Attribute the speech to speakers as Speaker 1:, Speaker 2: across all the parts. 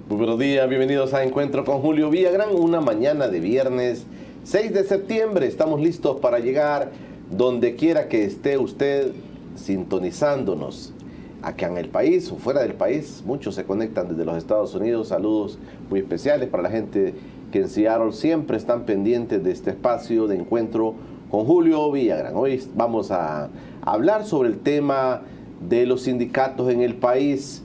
Speaker 1: Muy buenos días, bienvenidos a Encuentro con Julio Villagrán, una mañana de viernes 6 de septiembre. Estamos listos para llegar donde quiera que esté usted sintonizándonos, acá en el país o fuera del país. Muchos se conectan desde los Estados Unidos. Saludos muy especiales para la gente que en Seattle siempre están pendientes de este espacio de Encuentro con Julio Villagrán. Hoy vamos a hablar sobre el tema de los sindicatos en el país.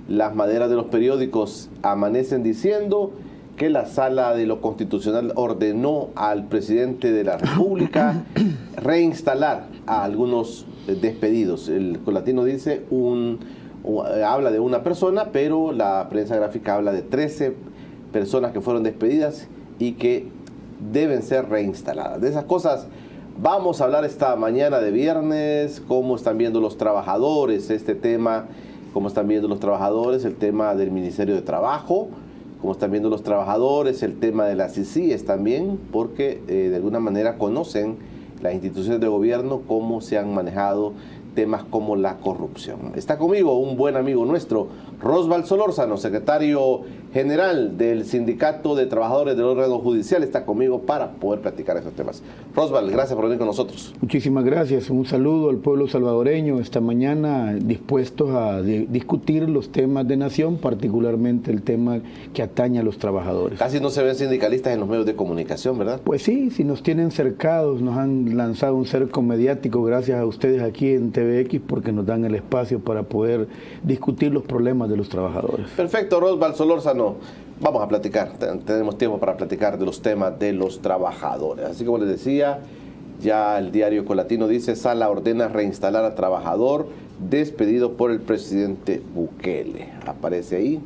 Speaker 1: Las maderas de los periódicos amanecen diciendo que la Sala de lo Constitucional ordenó al presidente de la República reinstalar a algunos despedidos. El Colatino dice, habla de una persona, pero la prensa gráfica habla de 13 personas que fueron despedidas y que deben ser reinstaladas. De esas cosas vamos a hablar esta mañana de viernes. Cómo están viendo los trabajadores este tema, cómo están viendo los trabajadores el tema del Ministerio de Trabajo, cómo están viendo los trabajadores el tema de las CICIES también, porque de alguna manera conocen las instituciones de gobierno cómo se han manejado temas como la corrupción. Está conmigo un buen amigo nuestro, Rosbal Solórzano, secretario general del Sindicato de Trabajadores del órgano judicial. Está conmigo para poder platicar esos temas. Rosbal, gracias por venir con nosotros.
Speaker 2: Muchísimas gracias. Un saludo al pueblo salvadoreño esta mañana, dispuestos a discutir los temas de nación, particularmente el tema que atañe a los trabajadores.
Speaker 1: Casi no se ven sindicalistas en los medios de comunicación, ¿verdad?
Speaker 2: Pues sí, si nos tienen cercados, nos han lanzado un cerco mediático gracias a ustedes aquí en TVX, porque nos dan el espacio para poder discutir los problemas de los trabajadores.
Speaker 1: Perfecto, Rosbal Solórzano. Vamos a platicar, tenemos tiempo para platicar de los temas de los trabajadores. Así como les decía, ya el diario Colatino dice, Sala ordena reinstalar a trabajador despedido por el presidente Bukele. Aparece ahí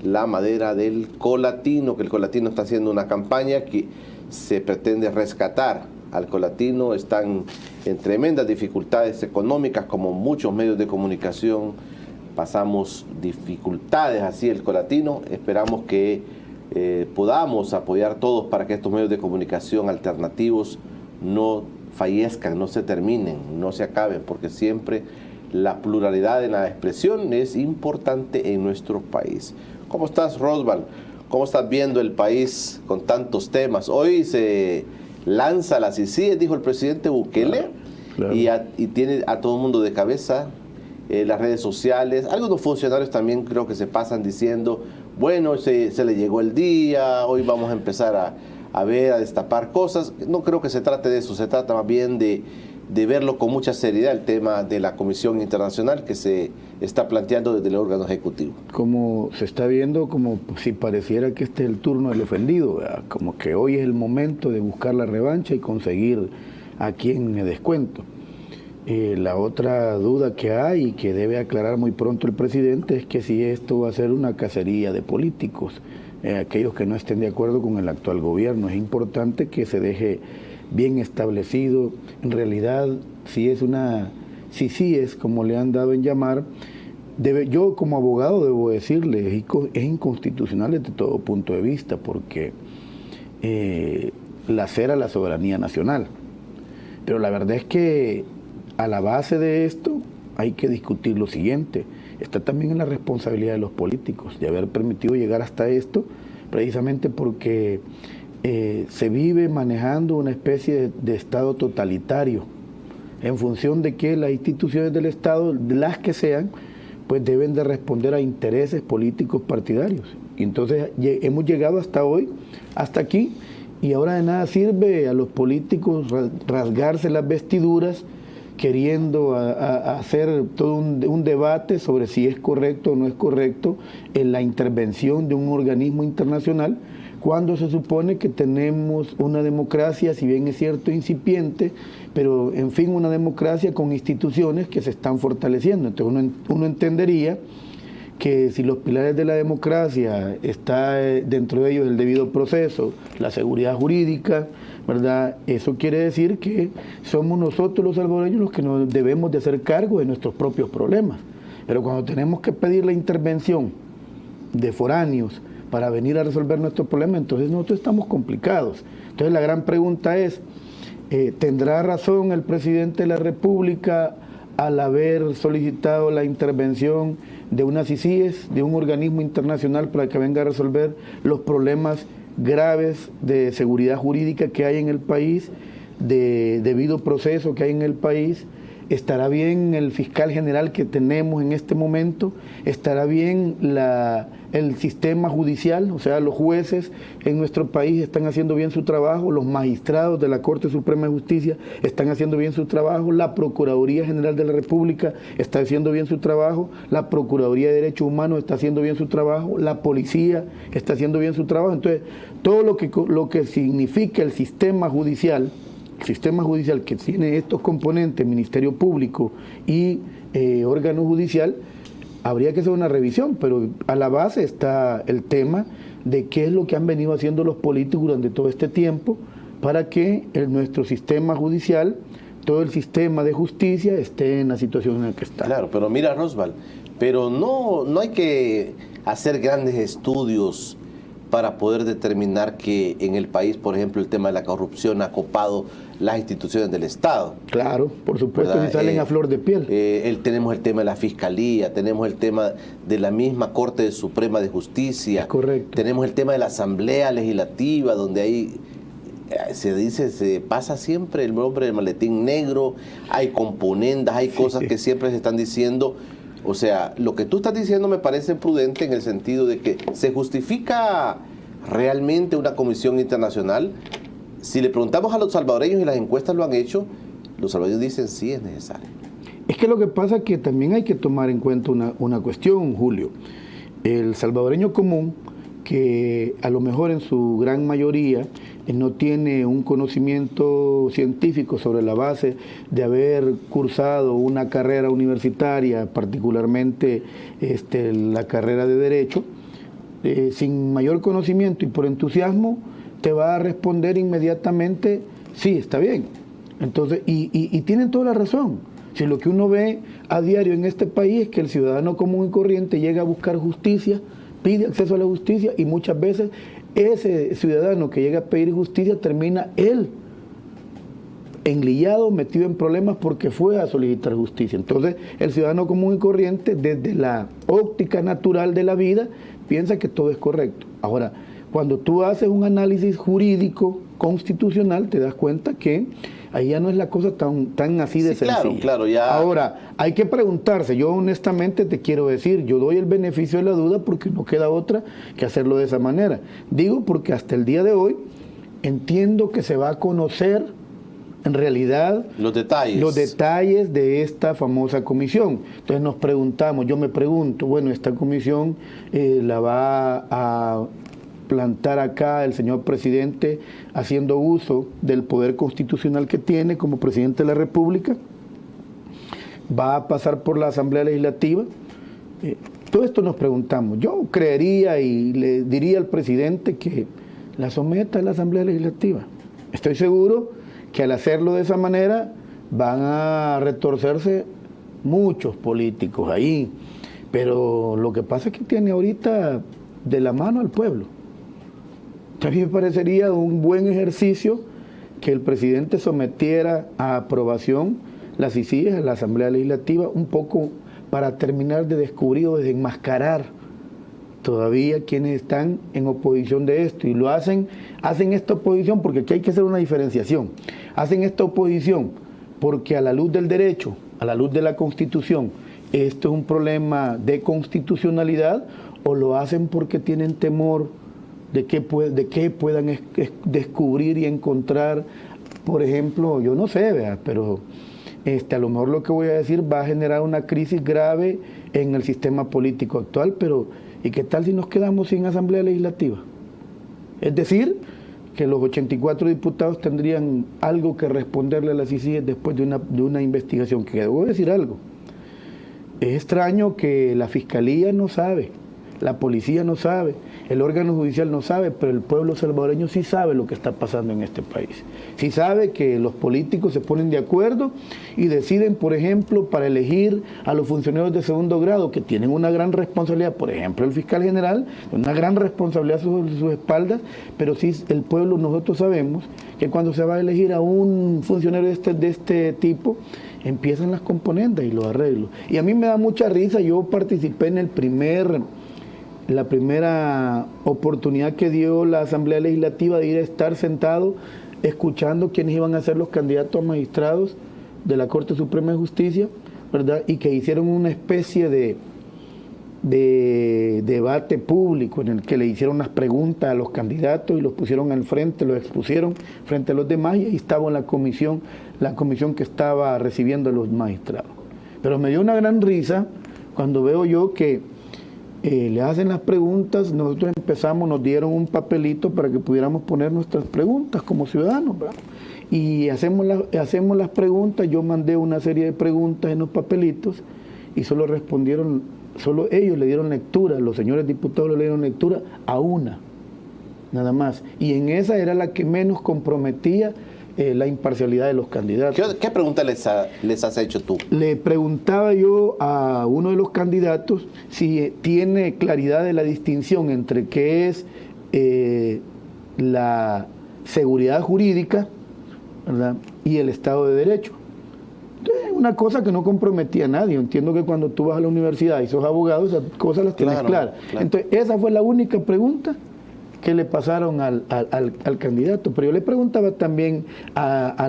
Speaker 1: la madera del Colatino, que el Colatino está haciendo una campaña que se pretende rescatar al Colatino. Están en tremendas dificultades económicas, como muchos medios de comunicación. Pasamos dificultades así el Colatino. Esperamos que podamos apoyar todos para que estos medios de comunicación alternativos no fallezcan, no se terminen, no se acaben, porque siempre la pluralidad en la expresión es importante en nuestro país. ¿Cómo estás, Rosbal? ¿Cómo estás viendo el país con tantos temas? Hoy se lanza la CICIES, dijo el presidente Bukele, claro. Y tiene a todo el mundo de cabeza. Las redes sociales, algunos funcionarios también creo que se pasan diciendo, bueno, se le llegó el día, hoy vamos a empezar a ver, a destapar cosas. No creo que se trate de eso, se trata más bien de verlo con mucha seriedad, el tema de la Comisión Internacional que se está planteando desde el órgano ejecutivo.
Speaker 2: Como se está viendo, como si pareciera que este es el turno del ofendido, ¿verdad? Como que hoy es el momento de buscar la revancha y conseguir a quien me descuento. La otra duda que hay y que debe aclarar muy pronto el presidente es que si esto va a ser una cacería de políticos, aquellos que no estén de acuerdo con el actual gobierno. Es importante que se deje bien establecido, en realidad, si sí es como le han dado en llamar, yo como abogado debo decirle, es inconstitucional desde todo punto de vista, porque lacera la soberanía nacional. Pero la verdad es que a la base de esto hay que discutir lo siguiente. Está también en la responsabilidad de los políticos de haber permitido llegar hasta esto, precisamente porque se vive manejando una especie de Estado totalitario, en función de que las instituciones del Estado, las que sean, pues deben de responder a intereses políticos partidarios. Y entonces hemos llegado hasta hoy, hasta aquí, y ahora de nada sirve a los políticos rasgarse las vestiduras queriendo hacer todo un debate sobre si es correcto o no es correcto en la intervención de un organismo internacional, cuando se supone que tenemos una democracia, si bien es cierto, incipiente, pero en fin, una democracia con instituciones que se están fortaleciendo. Entonces uno entendería que si los pilares de la democracia está dentro de ellos el debido proceso, la seguridad jurídica, ¿verdad? Eso quiere decir que somos nosotros los salvadoreños los que nos debemos de hacer cargo de nuestros propios problemas. Pero cuando tenemos que pedir la intervención de foráneos para venir a resolver nuestros problemas, entonces nosotros estamos complicados. Entonces la gran pregunta es, ¿tendrá razón el presidente de la República al haber solicitado la intervención de unas CICIES, de un organismo internacional para que venga a resolver los problemas graves de seguridad jurídica que hay en el país, de debido proceso que hay en el país. ¿Estará bien el fiscal general que tenemos en este momento? ¿Estará bien el sistema judicial? O sea, los jueces en nuestro país están haciendo bien su trabajo, los magistrados de la Corte Suprema de Justicia están haciendo bien su trabajo, la Procuraduría General de la República está haciendo bien su trabajo, la Procuraduría de Derechos Humanos está haciendo bien su trabajo, la policía está haciendo bien su trabajo. Entonces, todo lo que significa el sistema judicial que tiene estos componentes, Ministerio Público y órgano judicial, habría que hacer una revisión, pero a la base está el tema de qué es lo que han venido haciendo los políticos durante todo este tiempo para que nuestro sistema judicial, todo el sistema de justicia esté en la situación en la que está.
Speaker 1: Claro, pero mira, Rosval, pero no hay que hacer grandes estudios para poder determinar que en el país, por ejemplo, el tema de la corrupción ha copado las instituciones del Estado.
Speaker 2: Claro, por supuesto, que salen a flor de piel.
Speaker 1: Tenemos el tema de la Fiscalía, tenemos el tema de la misma Corte Suprema de Justicia.
Speaker 2: Es correcto.
Speaker 1: Tenemos el tema de la Asamblea Legislativa, donde hay, se pasa siempre el nombre del maletín negro, hay componendas, hay cosas que siempre se están diciendo. O sea, lo que tú estás diciendo me parece prudente en el sentido de que se justifica realmente una comisión internacional. Si le preguntamos a los salvadoreños y las encuestas lo han hecho, los salvadoreños dicen sí es necesario.
Speaker 2: Es que lo que pasa es que también hay que tomar en cuenta una cuestión, Julio. El salvadoreño común, que a lo mejor en su gran mayoría no tiene un conocimiento científico sobre la base de haber cursado una carrera universitaria, particularmente la carrera de Derecho, sin mayor conocimiento y por entusiasmo, te va a responder inmediatamente, sí, está bien. Entonces, y tienen toda la razón. Si lo que uno ve a diario en este país es que el ciudadano común y corriente llega a buscar justicia, pide acceso a la justicia y muchas veces ese ciudadano que llega a pedir justicia termina él enlillado, metido en problemas porque fue a solicitar justicia. Entonces, el ciudadano común y corriente, desde la óptica natural de la vida, piensa que todo es correcto. Ahora, cuando tú haces un análisis jurídico constitucional, te das cuenta que ahí ya no es la cosa tan así de sencilla.
Speaker 1: Claro, ya.
Speaker 2: Ahora, hay que preguntarse, yo honestamente te quiero decir, yo doy el beneficio de la duda porque no queda otra que hacerlo de esa manera. Digo porque hasta el día de hoy entiendo que se va a conocer en realidad los detalles de esta famosa comisión. Entonces nos preguntamos, yo me pregunto, bueno, esta comisión la va a plantar acá el señor presidente haciendo uso del poder constitucional que tiene como presidente de la República, va a pasar por la Asamblea Legislativa. Todo esto nos preguntamos. Yo creería y le diría al presidente que la someta a la Asamblea Legislativa. Estoy seguro que al hacerlo de esa manera van a retorcerse muchos políticos ahí, pero lo que pasa es que tiene ahorita de la mano al pueblo. También me parecería un buen ejercicio que el presidente sometiera a aprobación las CICIES a la Asamblea Legislativa, un poco para terminar de descubrir o de desenmascarar todavía quienes están en oposición de esto. Y lo hacen esta oposición porque aquí hay que hacer una diferenciación. Hacen esta oposición porque a la luz del derecho, a la luz de la Constitución, esto es un problema de constitucionalidad, o lo hacen porque tienen temor de que puedan descubrir y encontrar, por ejemplo, yo no sé, ¿verdad? Pero a lo mejor lo que voy a decir va a generar una crisis grave en el sistema político actual, pero ¿y qué tal si nos quedamos sin Asamblea Legislativa? Es decir, que los 84 diputados tendrían algo que responderle a las CICIES después de una investigación. Que debo decir algo, es extraño que la Fiscalía no sabe, la policía no sabe, el órgano judicial no sabe, pero el pueblo salvadoreño sí sabe lo que está pasando en este país. Sí sabe que los políticos se ponen de acuerdo y deciden, por ejemplo, para elegir a los funcionarios de segundo grado, que tienen una gran responsabilidad, por ejemplo, el fiscal general, una gran responsabilidad sobre sus espaldas, pero sí el pueblo, nosotros sabemos que cuando se va a elegir a un funcionario de este tipo, empiezan las componendas y los arreglos. Y a mí me da mucha risa, yo participé en la primera oportunidad que dio la Asamblea Legislativa de ir a estar sentado escuchando quiénes iban a ser los candidatos a magistrados de la Corte Suprema de Justicia, ¿verdad? Y que hicieron una especie de debate público en el que le hicieron unas preguntas a los candidatos y los pusieron al frente, los expusieron frente a los demás, y ahí estaba la comisión que estaba recibiendo a los magistrados. Pero me dio una gran risa cuando veo yo que le hacen las preguntas, nosotros empezamos, nos dieron un papelito para que pudiéramos poner nuestras preguntas como ciudadanos, ¿verdad? Y hacemos las preguntas, yo mandé una serie de preguntas en los papelitos y solo ellos le dieron lectura, los señores diputados le dieron lectura a una, nada más. Y en esa era la que menos comprometía la imparcialidad de los candidatos.
Speaker 1: ¿Qué pregunta les has hecho tú?
Speaker 2: Le preguntaba yo a uno de los candidatos si tiene claridad de la distinción entre qué es la seguridad jurídica, ¿verdad?, y el Estado de Derecho. Una cosa que no comprometía a nadie. Entiendo que cuando tú vas a la universidad y sos abogado, esas cosas las tienes claras. Entonces, esa fue la única pregunta que le pasaron al candidato. Pero yo le preguntaba también a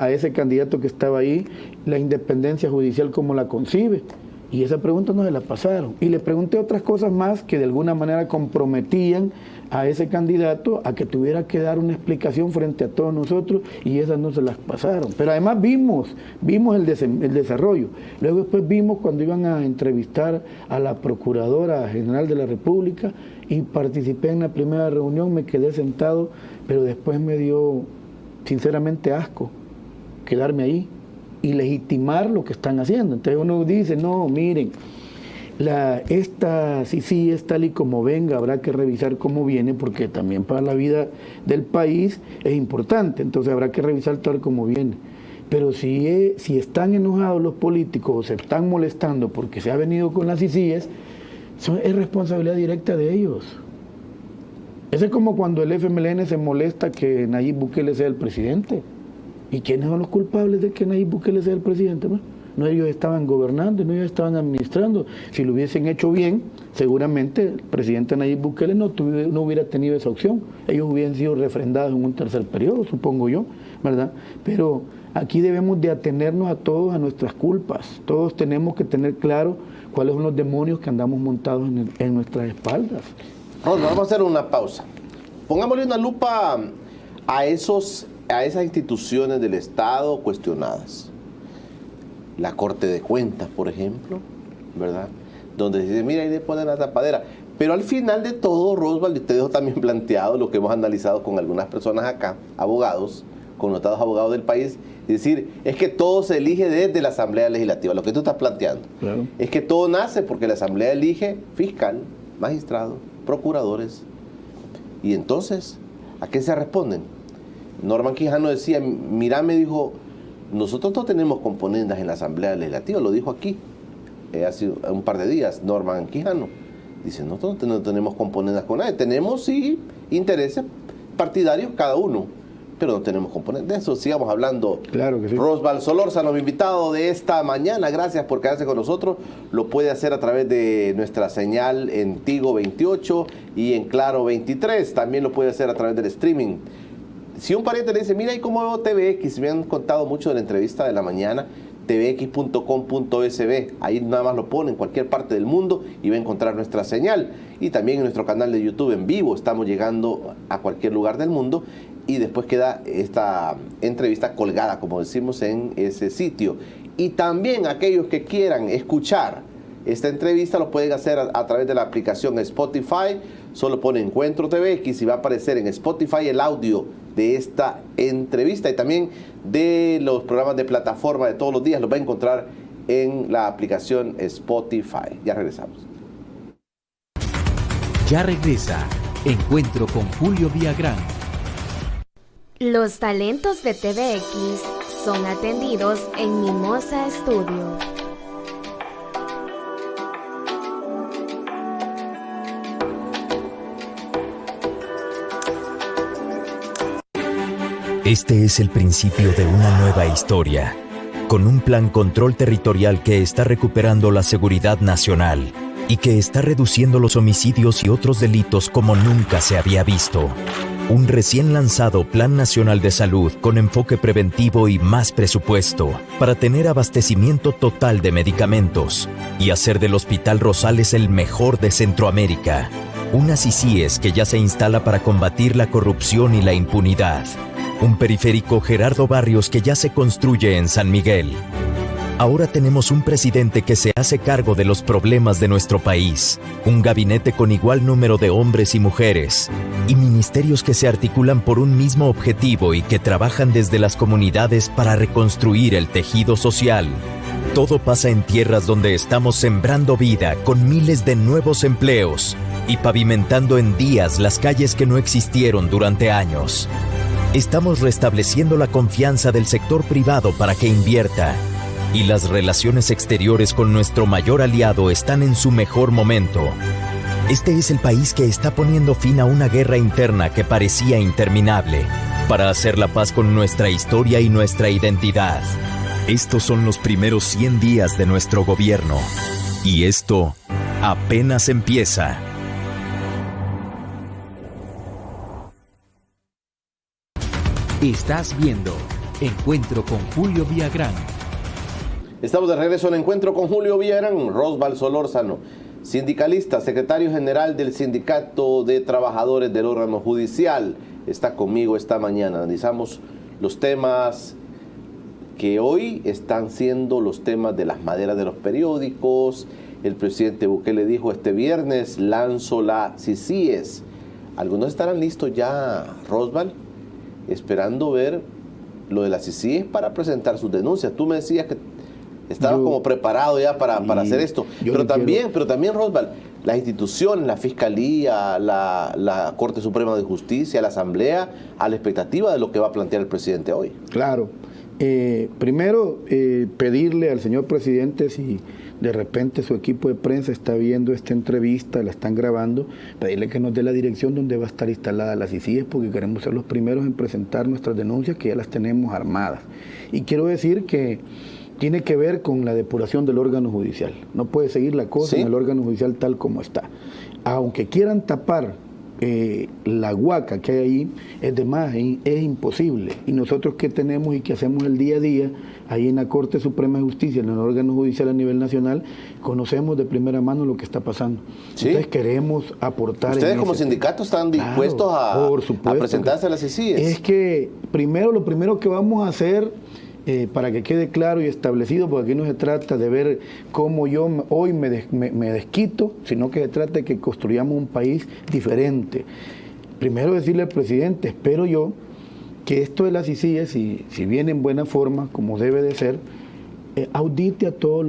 Speaker 2: ese candidato que estaba ahí, la independencia judicial, ¿cómo la concibe? Y esa pregunta no se la pasaron. Y le pregunté otras cosas más que de alguna manera comprometían a ese candidato a que tuviera que dar una explicación frente a todos nosotros, y esas no se las pasaron. Pero además vimos el desarrollo. Luego después vimos cuando iban a entrevistar a la Procuradora General de la República, y participé en la primera reunión, me quedé sentado, pero después me dio sinceramente asco quedarme ahí y legitimar lo que están haciendo. Entonces uno dice, no, miren, esta sí es tal y como venga, habrá que revisar cómo viene, porque también para la vida del país es importante, entonces habrá que revisar tal como viene. Pero si están enojados los políticos o se están molestando porque se ha venido con las CICIES, es responsabilidad directa de ellos. Eso es como cuando el FMLN se molesta que Nayib Bukele sea el presidente. ¿Y quiénes son los culpables de que Nayib Bukele sea el presidente? No, ellos estaban gobernando, no, ellos estaban administrando. Si lo hubiesen hecho bien, seguramente el presidente Nayib Bukele no hubiera tenido esa opción. Ellos hubieran sido refrendados en un tercer periodo, supongo yo, ¿verdad? Pero aquí debemos de atenernos a todos a nuestras culpas. Todos tenemos que tener claro cuáles son los demonios que andamos montados en nuestras espaldas.
Speaker 1: Rosa, vamos a hacer una pausa. Pongámosle una lupa a esas instituciones del Estado cuestionadas. La Corte de Cuentas, por ejemplo, ¿verdad? Donde se dice, mira, ahí le ponen la tapadera. Pero al final de todo, Roswell, y te dejo también planteado lo que hemos analizado con algunas personas acá, abogados, connotados abogados del país, es decir, es que todo se elige desde la Asamblea Legislativa, lo que tú estás planteando. Claro. Es que todo nace porque la Asamblea elige fiscal, magistrado, procuradores. Y entonces, ¿a qué se responden? Norman Quijano decía, mira, me dijo, nosotros no tenemos componendas en la Asamblea Legislativa, lo dijo aquí hace un par de días, Norman Quijano. Dice, nosotros no tenemos componendas con nadie, tenemos sí intereses partidarios cada uno, pero no tenemos componentes. De eso sigamos hablando.
Speaker 2: Claro que sí.
Speaker 1: Roswell Solórzano, mi invitado de esta mañana, gracias por quedarse con nosotros. Lo puede hacer a través de nuestra señal en Tigo 28 y en Claro 23, también lo puede hacer a través del streaming. Si un pariente le dice, mira, ¿y cómo veo TVX? Me han contado mucho de la entrevista de la mañana, tvx.com.sb, ahí nada más lo pone en cualquier parte del mundo y va a encontrar nuestra señal. Y también en nuestro canal de YouTube en vivo, estamos llegando a cualquier lugar del mundo y después queda esta entrevista colgada, como decimos, en ese sitio. Y también aquellos que quieran escuchar esta entrevista lo pueden hacer a través de la aplicación Spotify. Solo pone Encuentro TVX y va a aparecer en Spotify el audio de esta entrevista, y también de los programas de plataforma de todos los días los va a encontrar en la aplicación Spotify. Ya regresamos.
Speaker 3: Ya regresa Encuentro con Julio Villagrán.
Speaker 4: Los talentos de TVX son atendidos en Mimosa Studio.
Speaker 5: Este es el principio de una nueva historia, con un plan control territorial que está recuperando la seguridad nacional y que está reduciendo los homicidios y otros delitos como nunca se había visto. Un recién lanzado Plan Nacional de Salud con enfoque preventivo y más presupuesto para tener abastecimiento total de medicamentos y hacer del Hospital Rosales el mejor de Centroamérica. Una CICIES que ya se instala para combatir la corrupción y la impunidad. Un periférico Gerardo Barrios que ya se construye en San Miguel. Ahora tenemos un presidente que se hace cargo de los problemas de nuestro país, un gabinete con igual número de hombres y mujeres, y ministerios que se articulan por un mismo objetivo y que trabajan desde las comunidades para reconstruir el tejido social. Todo pasa en tierras donde estamos sembrando vida con miles de nuevos empleos y pavimentando en días las calles que no existieron durante años. Estamos restableciendo la confianza del sector privado para que invierta. Y las relaciones exteriores con nuestro mayor aliado están en su mejor momento. Este es el país que está poniendo fin a una guerra interna que parecía interminable, para hacer la paz con nuestra historia y nuestra identidad. Estos son los primeros 100 días de nuestro gobierno. Y esto apenas empieza.
Speaker 3: Estás viendo Encuentro con Julio Villagrán.
Speaker 1: Estamos de regreso en Encuentro con Julio Villagrán. Rosbal Solórzano, sindicalista, secretario general del Sindicato de Trabajadores del órgano judicial, está conmigo esta mañana. Analizamos los temas que hoy están siendo los temas de las maderas de los periódicos. El presidente Bukele dijo este viernes, lanzo la CICIES. Algunos estarán listos ya, Rosbal, esperando ver lo de la CICIES para presentar sus denuncias. Tú me decías que estaba como preparado ya para hacer esto. Pero también, Rosbal, las instituciones, la Fiscalía, la Corte Suprema de Justicia, la Asamblea, a la expectativa de lo que va a plantear el presidente hoy.
Speaker 2: Claro. Primero, pedirle al señor presidente, si de repente su equipo de prensa está viendo esta entrevista, la están grabando, pedirle que nos dé la dirección donde va a estar instalada la CICIES, porque queremos ser los primeros en presentar nuestras denuncias, que ya las tenemos armadas. Y quiero decir que tiene que ver con la depuración del órgano judicial. No puede seguir la cosa en el órgano judicial tal como está. Aunque quieran tapar la huaca que hay ahí, es de más, es imposible. Y nosotros que tenemos y que hacemos el día a día, ahí en la Corte Suprema de Justicia, en el órgano judicial a nivel nacional, conocemos de primera mano lo que está pasando. ¿Sí? Entonces queremos aportar.
Speaker 1: ¿Ustedes como sindicato están dispuestos a presentarse a la CICIES?
Speaker 2: Es que lo primero que vamos a hacer, para que quede claro y establecido, porque aquí no se trata de ver cómo yo hoy me desquito, sino que se trata de que construyamos un país diferente. Primero decirle al presidente, espero yo que esto de la CICIES, si viene en buena forma, como debe de ser, audite a todos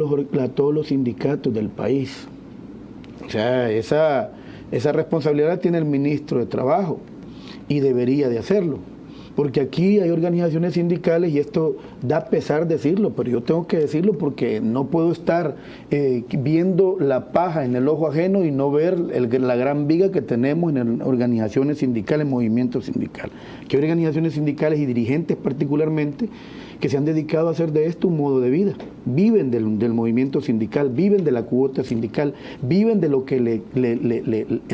Speaker 2: los sindicatos del país. O sea, esa responsabilidad tiene el ministro de Trabajo y debería de hacerlo. Porque aquí hay organizaciones sindicales y esto da pesar decirlo, pero yo tengo que decirlo porque no puedo estar viendo la paja en el ojo ajeno y no ver la gran viga que tenemos en organizaciones sindicales, movimientos sindicales. Que hay organizaciones sindicales y dirigentes particularmente que se han dedicado a hacer de esto un modo de vida. Viven del movimiento sindical, viven de la cuota sindical, viven de lo que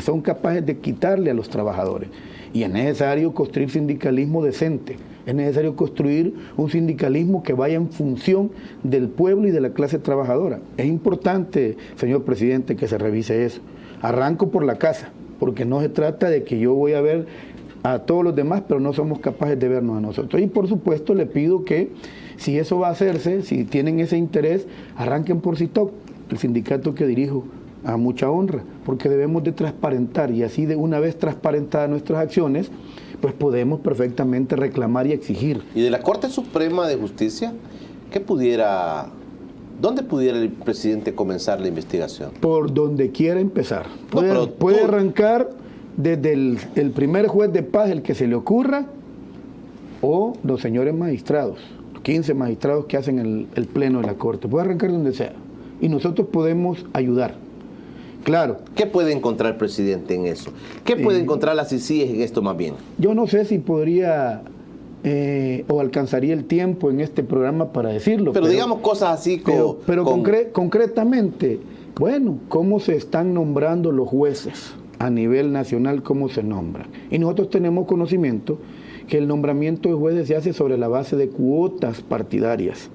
Speaker 2: son capaces de quitarle a los trabajadores. Y es necesario construir sindicalismo decente, es necesario construir un sindicalismo que vaya en función del pueblo y de la clase trabajadora. Es importante, señor presidente, que se revise eso. Arranco por la casa, porque no se trata de que yo voy a ver a todos los demás, pero no somos capaces de vernos a nosotros. Y por supuesto le pido que, si eso va a hacerse, si tienen ese interés, arranquen por CITOC, el sindicato que dirijo, a mucha honra, porque debemos de transparentar, y así de una vez transparentadas nuestras acciones, pues podemos perfectamente reclamar y exigir.
Speaker 1: ¿Y de la Corte Suprema de Justicia qué pudiera ¿dónde pudiera el presidente comenzar la investigación?
Speaker 2: Por donde quiera empezar. Puede
Speaker 1: tú...
Speaker 2: arrancar desde el primer juez de paz, el que se le ocurra, o los señores magistrados, 15 magistrados que hacen el pleno de la Corte. Puede arrancar donde sea. Y nosotros podemos ayudar. Claro.
Speaker 1: ¿Qué puede encontrar el presidente en eso? ¿Qué puede encontrar las CICIES en esto más bien?
Speaker 2: Yo no sé si podría o alcanzaría el tiempo en este programa para decirlo.
Speaker 1: Pero digamos cosas así como...
Speaker 2: Pero concretamente, bueno, ¿cómo se están nombrando los jueces a nivel nacional? ¿Cómo se nombran? Y nosotros tenemos conocimiento que el nombramiento de jueces se hace sobre la base de cuotas partidarias.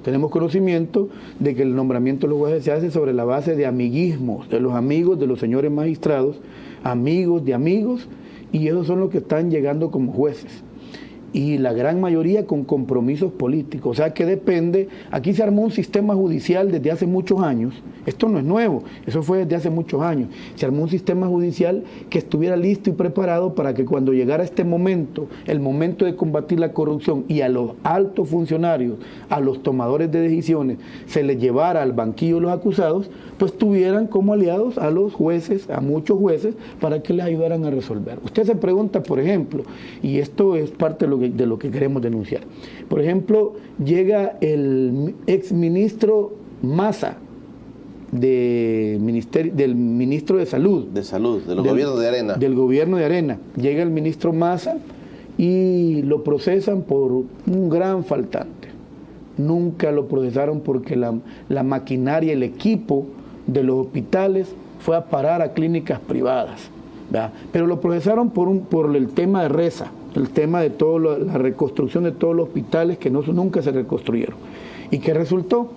Speaker 2: Tenemos conocimiento de que el nombramiento de los jueces se hace sobre la base de amiguismos, de los amigos de los señores magistrados, amigos de amigos, y esos son los que están llegando como jueces. Y la gran mayoría con compromisos políticos. O sea que depende, aquí se armó un sistema judicial desde hace muchos años, esto no es nuevo, eso fue desde hace muchos años, se armó un sistema judicial que estuviera listo y preparado para que cuando llegara este momento, el momento de combatir la corrupción y a los altos funcionarios, a los tomadores de decisiones, se les llevara al banquillo los acusados, pues tuvieran como aliados a los jueces, a muchos jueces, para que les ayudaran a resolver. Usted se pregunta, por ejemplo, y esto es parte de lo que queremos denunciar. Por ejemplo, llega el exministro Massa del ministro de Salud.
Speaker 1: Del gobierno de Arena.
Speaker 2: Del gobierno de Arena. Llega el ministro Massa y lo procesan por un gran faltante. Nunca lo procesaron porque la maquinaria, el equipo de los hospitales fue a parar a clínicas privadas, ¿verdad? Pero lo procesaron por el tema de Reza, el tema de la reconstrucción de todos los hospitales que nunca se reconstruyeron. ¿Y qué resultó?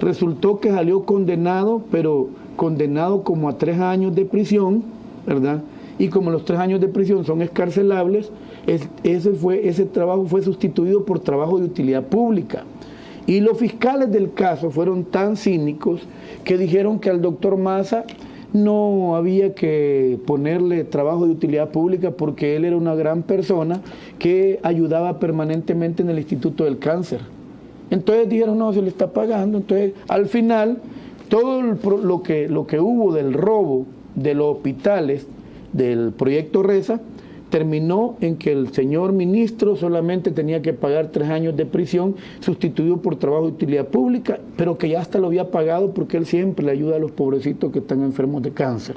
Speaker 2: Resultó que salió condenado, pero condenado como a 3 años de prisión, ¿verdad? Y como los 3 años de prisión son excarcelables, ese trabajo fue sustituido por trabajo de utilidad pública. Y los fiscales del caso fueron tan cínicos que dijeron que al doctor Massa no había que ponerle trabajo de utilidad pública porque él era una gran persona que ayudaba permanentemente en el Instituto del Cáncer. Entonces dijeron, no, se le está pagando. Entonces, al final, todo lo que hubo del robo de los hospitales del proyecto Reza terminó en que el señor ministro solamente tenía que pagar 3 años de prisión, sustituido por trabajo de utilidad pública, pero que ya hasta lo había pagado porque él siempre le ayuda a los pobrecitos que están enfermos de cáncer.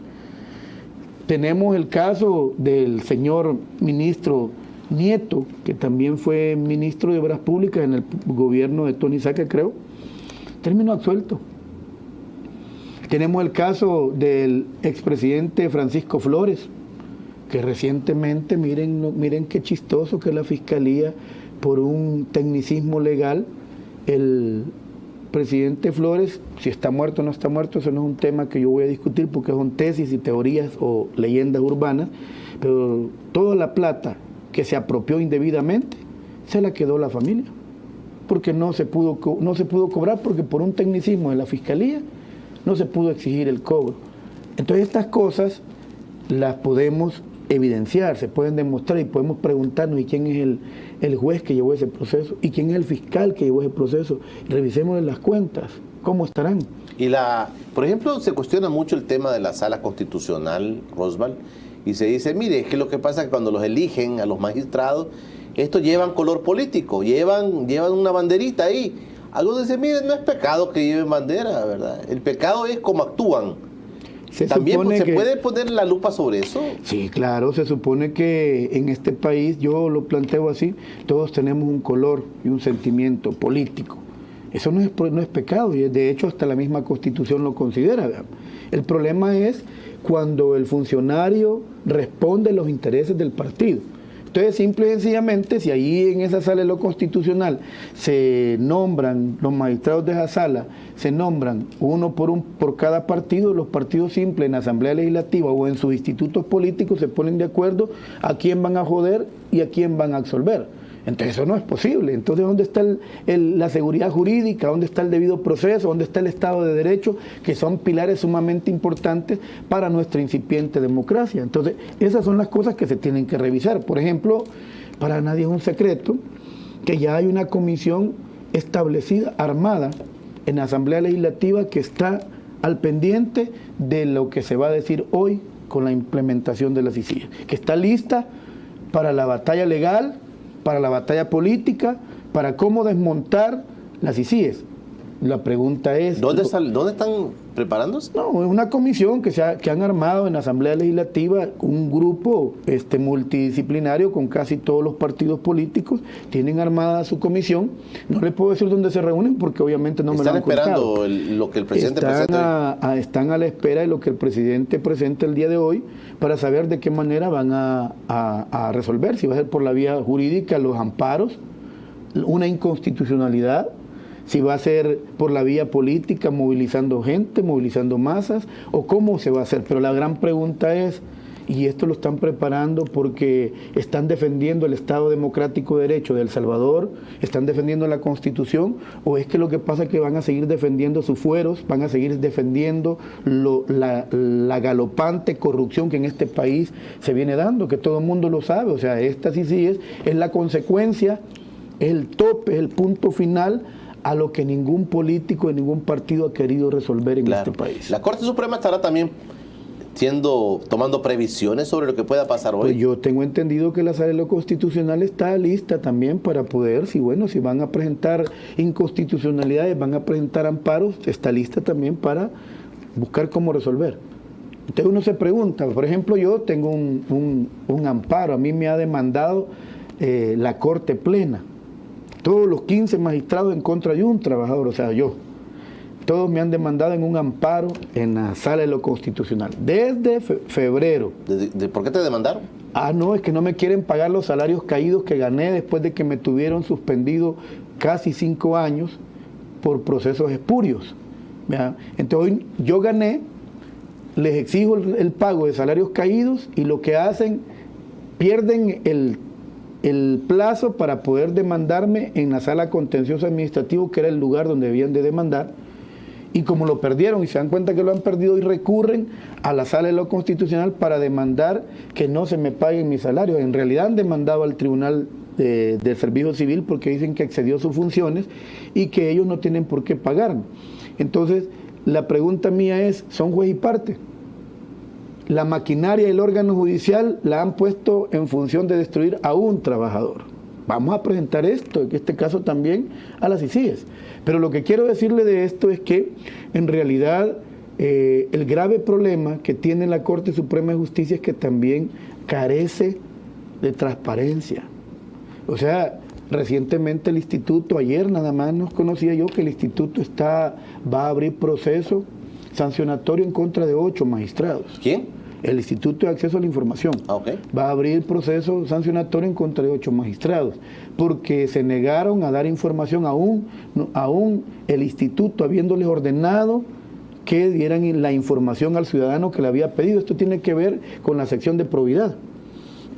Speaker 2: Tenemos el caso del señor ministro Nieto, que también fue ministro de Obras Públicas en el gobierno de Tony Saca, creo, terminó absuelto. Tenemos el caso del expresidente Francisco Flores, que recientemente, miren qué chistoso que la Fiscalía, por un tecnicismo legal, el presidente Flores, si está muerto o no está muerto, eso no es un tema que yo voy a discutir porque son tesis y teorías o leyendas urbanas, pero toda la plata que se apropió indebidamente, se la quedó la familia, porque no se pudo cobrar, porque por un tecnicismo de la Fiscalía no se pudo exigir el cobro. Entonces estas cosas las podemos evidenciar, se pueden demostrar y podemos preguntarnos ¿y quién es el juez que llevó ese proceso? ¿Y quién es el fiscal que llevó ese proceso? Revisemos las cuentas, ¿cómo estarán?
Speaker 1: Por ejemplo, se cuestiona mucho el tema de la sala constitucional, Rosval, y se dice, mire, es que lo que pasa es que cuando los eligen a los magistrados, estos llevan color político, llevan una banderita ahí. Algunos dicen, mire, no es pecado que lleven bandera, ¿verdad? El pecado es cómo actúan. ¿También se puede poner la lupa sobre eso? Sí, claro, se supone que en este país, yo lo planteo así, todos tenemos un color y un sentimiento político. Eso no es pecado, y de hecho hasta la misma Constitución lo considera. ¿Verdad? El problema es cuando el funcionario responde a los intereses del partido. Entonces, simple y sencillamente, si ahí en esa sala de lo constitucional se nombran, los magistrados de esa sala, se nombran uno por cada partido, los partidos simples en la Asamblea Legislativa o en sus institutos políticos se ponen de acuerdo a quién van a joder y a quién van a absolver. Entonces eso no es posible. Entonces, ¿dónde está la seguridad jurídica? ¿Dónde está el debido proceso? ¿Dónde está el Estado de Derecho? Que son pilares sumamente importantes para nuestra incipiente democracia. Entonces, esas son las cosas que se tienen que revisar. Por ejemplo, para nadie es un secreto que ya hay una comisión establecida, armada,
Speaker 2: en la Asamblea Legislativa que está al pendiente de lo que se va a decir hoy con la implementación de las ICIES, que está lista para la batalla legal, para la batalla política, para cómo desmontar las ICIES. La pregunta es...
Speaker 1: ¿Dónde están preparándose?
Speaker 2: No, es una comisión que han armado en la Asamblea Legislativa, un grupo multidisciplinario con casi todos los partidos políticos, tienen armada su comisión. No les puedo decir dónde se reúnen porque obviamente no me lo han contado.
Speaker 1: ¿Están esperando lo que el presidente presente?
Speaker 2: Están a la espera de lo que el presidente presente el día de hoy para saber de qué manera van a resolver, si va a ser por la vía jurídica, los amparos, una inconstitucionalidad, si va a ser por la vía política, movilizando gente, movilizando masas, o cómo se va a hacer. Pero la gran pregunta es, y esto lo están preparando porque están defendiendo el Estado Democrático de Derecho de El Salvador, están defendiendo la Constitución, o es que lo que pasa es que van a seguir defendiendo sus fueros, van a seguir defendiendo la galopante corrupción que en este país se viene dando, que todo el mundo lo sabe. O sea, esta sí es la consecuencia, es el tope, es el punto final a lo que ningún político de ningún partido ha querido resolver en este país.
Speaker 1: La Corte Suprema estará también tomando previsiones sobre lo que pueda pasar hoy.
Speaker 2: Pues yo tengo entendido que la Sala de lo Constitucional está lista también para poder, si van a presentar inconstitucionalidades, van a presentar amparos, está lista también para buscar cómo resolver. Entonces uno se pregunta, por ejemplo, yo tengo un amparo, a mí me ha demandado la Corte Plena, todos los 15 magistrados en contra de un trabajador, o sea, yo. Todos me han demandado en un amparo en la Sala de lo Constitucional. Desde febrero.
Speaker 1: ¿Por qué te demandaron?
Speaker 2: No, es que no me quieren pagar los salarios caídos que gané después de que me tuvieron suspendido casi 5 años por procesos espurios. ¿Verdad? Entonces hoy yo gané, les exijo el pago de salarios caídos y lo que hacen, pierden el plazo para poder demandarme en la Sala Contencioso Administrativo, que era el lugar donde debían de demandar, y como lo perdieron y se dan cuenta que lo han perdido y recurren a la Sala de lo Constitucional para demandar que no se me paguen mis salarios. En realidad han demandado al Tribunal del Servicio Civil porque dicen que excedió sus funciones y que ellos no tienen por qué pagarme. Entonces, la pregunta mía es, ¿son juez y parte? La maquinaria y el órgano judicial la han puesto en función de destruir a un trabajador. Vamos a presentar esto, en este caso también a las ICIES. Pero lo que quiero decirle de esto es que, en realidad, el grave problema que tiene la Corte Suprema de Justicia es que también carece de transparencia. O sea, recientemente el instituto, ayer nada más nos conocía yo que el instituto va a abrir proceso sancionatorio en contra de 8 magistrados.
Speaker 1: ¿Quién?
Speaker 2: El Instituto de Acceso a la Información.
Speaker 1: Okay.
Speaker 2: Va a abrir proceso sancionatorio en contra de 8 magistrados, porque se negaron a dar información aún el instituto habiéndoles ordenado que dieran la información al ciudadano que le había pedido. Esto tiene que ver con la sección de probidad,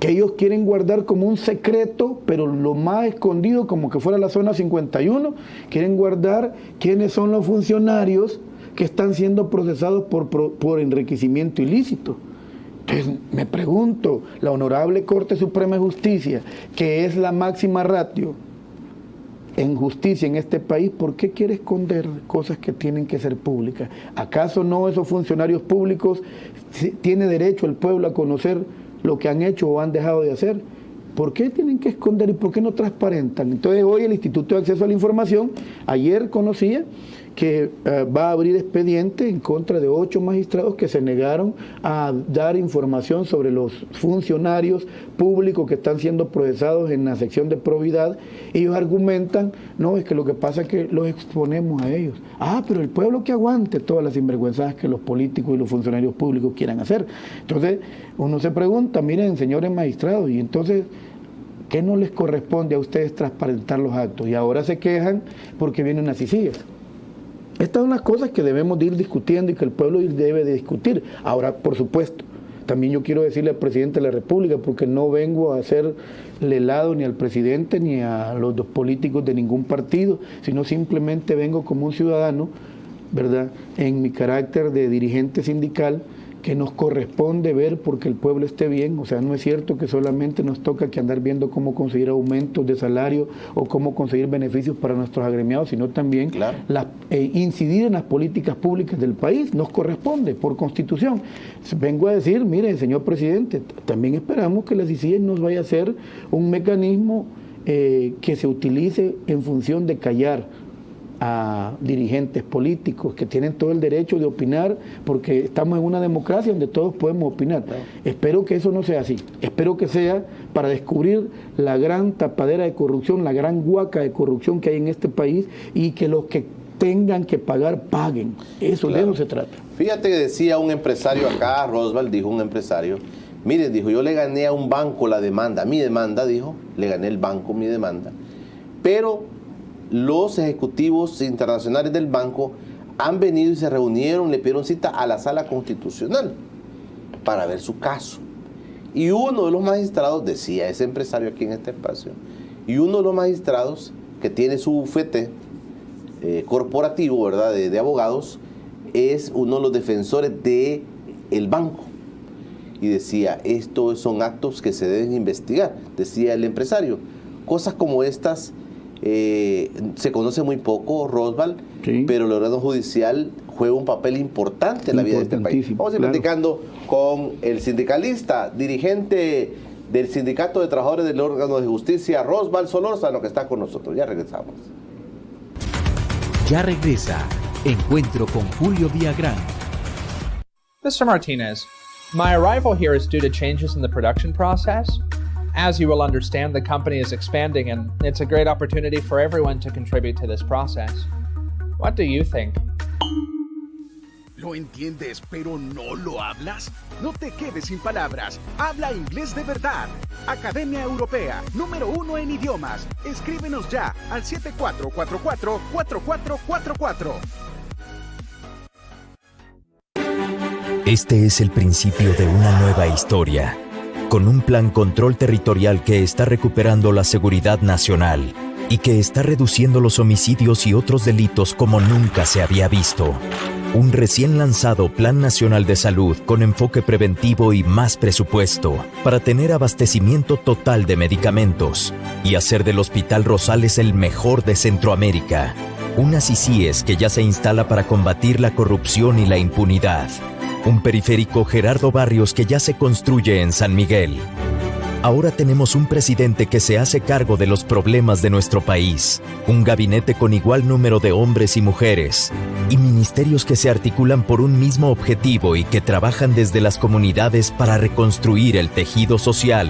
Speaker 2: que ellos quieren guardar como un secreto, pero lo más escondido, como que fuera la zona 51, quieren guardar quiénes son los funcionarios que están siendo procesados por enriquecimiento ilícito. Entonces me pregunto, la Honorable Corte Suprema de Justicia, que es la máxima ratio en justicia en este país, ¿por qué quiere esconder cosas que tienen que ser públicas? ¿Acaso no esos funcionarios públicos tiene derecho el pueblo a conocer lo que han hecho o han dejado de hacer? ¿Por qué tienen que esconder y por qué no transparentan? Entonces hoy el Instituto de Acceso a la Información, ayer conocía que va a abrir expediente en contra de 8 magistrados que se negaron a dar información sobre los funcionarios públicos que están siendo procesados en la sección de probidad. Ellos argumentan, no, es que lo que pasa es que los exponemos a ellos. Pero el pueblo que aguante todas las sinvergüenzas que los políticos y los funcionarios públicos quieran hacer. Entonces uno se pregunta, miren, señores magistrados, y entonces, ¿qué no les corresponde a ustedes transparentar los actos? Y ahora se quejan porque vienen las ICIES. Estas son las cosas que debemos de ir discutiendo y que el pueblo debe de discutir. Ahora, por supuesto, también yo quiero decirle al presidente de la República, porque no vengo a hacerle helado ni al presidente ni a los dos políticos de ningún partido, sino simplemente vengo como un ciudadano, ¿verdad?, en mi carácter de dirigente sindical, que nos corresponde ver porque el pueblo esté bien. O sea, no es cierto que solamente nos toca que andar viendo cómo conseguir aumentos de salario o cómo conseguir beneficios para nuestros agremiados, sino también incidir en las políticas públicas del país. Nos corresponde por Constitución. Vengo a decir, mire, señor presidente, también esperamos que la CICIG nos vaya a ser un mecanismo que se utilice en función de callar a dirigentes políticos que tienen todo el derecho de opinar, porque estamos en una democracia donde todos podemos opinar. Claro. Espero que eso no sea así. Espero que sea para descubrir la gran tapadera de corrupción, la gran huaca de corrupción que hay en este país, y que los que tengan que pagar, paguen. Eso, claro, de eso se trata.
Speaker 1: Fíjate que decía un empresario acá, Roswell, dijo un empresario, miren, dijo, yo le gané a un banco la demanda, mi demanda, dijo, le gané el banco mi demanda, pero los ejecutivos internacionales del banco han venido y se reunieron, le pidieron cita a la sala constitucional para ver su caso. Y uno de los magistrados, decía ese empresario aquí en este espacio, y uno de los magistrados que tiene su bufete corporativo, ¿verdad?, de abogados, es uno de los defensores del banco. Y decía, estos son actos que se deben investigar, decía el empresario. Cosas como estas se conoce muy poco, Roswell, sí, pero el órgano judicial juega un papel importante en la vida de este país. Vamos a ir platicando con el sindicalista, dirigente del Sindicato de Trabajadores del Órgano de Justicia, Roswell Solórzano, que está con nosotros. Ya regresamos.
Speaker 3: Ya regresa Encuentro con Julio Villagrán.
Speaker 6: Mr. Martinez, my arrival here is due to changes in the production process. As you will understand, the company is expanding and it's a great opportunity for everyone to contribute to this process. What do you think?
Speaker 7: ¿Lo entiendes, pero no lo hablas? No te quedes sin palabras. Habla inglés de verdad. Academia Europea, número 1 en idiomas. Escríbenos ya al 7444-4444.
Speaker 5: Este es el principio de una nueva historia, con un plan control territorial que está recuperando la seguridad nacional y que está reduciendo los homicidios y otros delitos como nunca se había visto. Un recién lanzado Plan Nacional de Salud con enfoque preventivo y más presupuesto para tener abastecimiento total de medicamentos y hacer del Hospital Rosales el mejor de Centroamérica. Unas CICIES que ya se instala para combatir la corrupción y la impunidad. Un periférico Gerardo Barrios que ya se construye en San Miguel. Ahora tenemos un presidente que se hace cargo de los problemas de nuestro país, un gabinete con igual número de hombres y mujeres, y ministerios que se articulan por un mismo objetivo y que trabajan desde las comunidades para reconstruir el tejido social.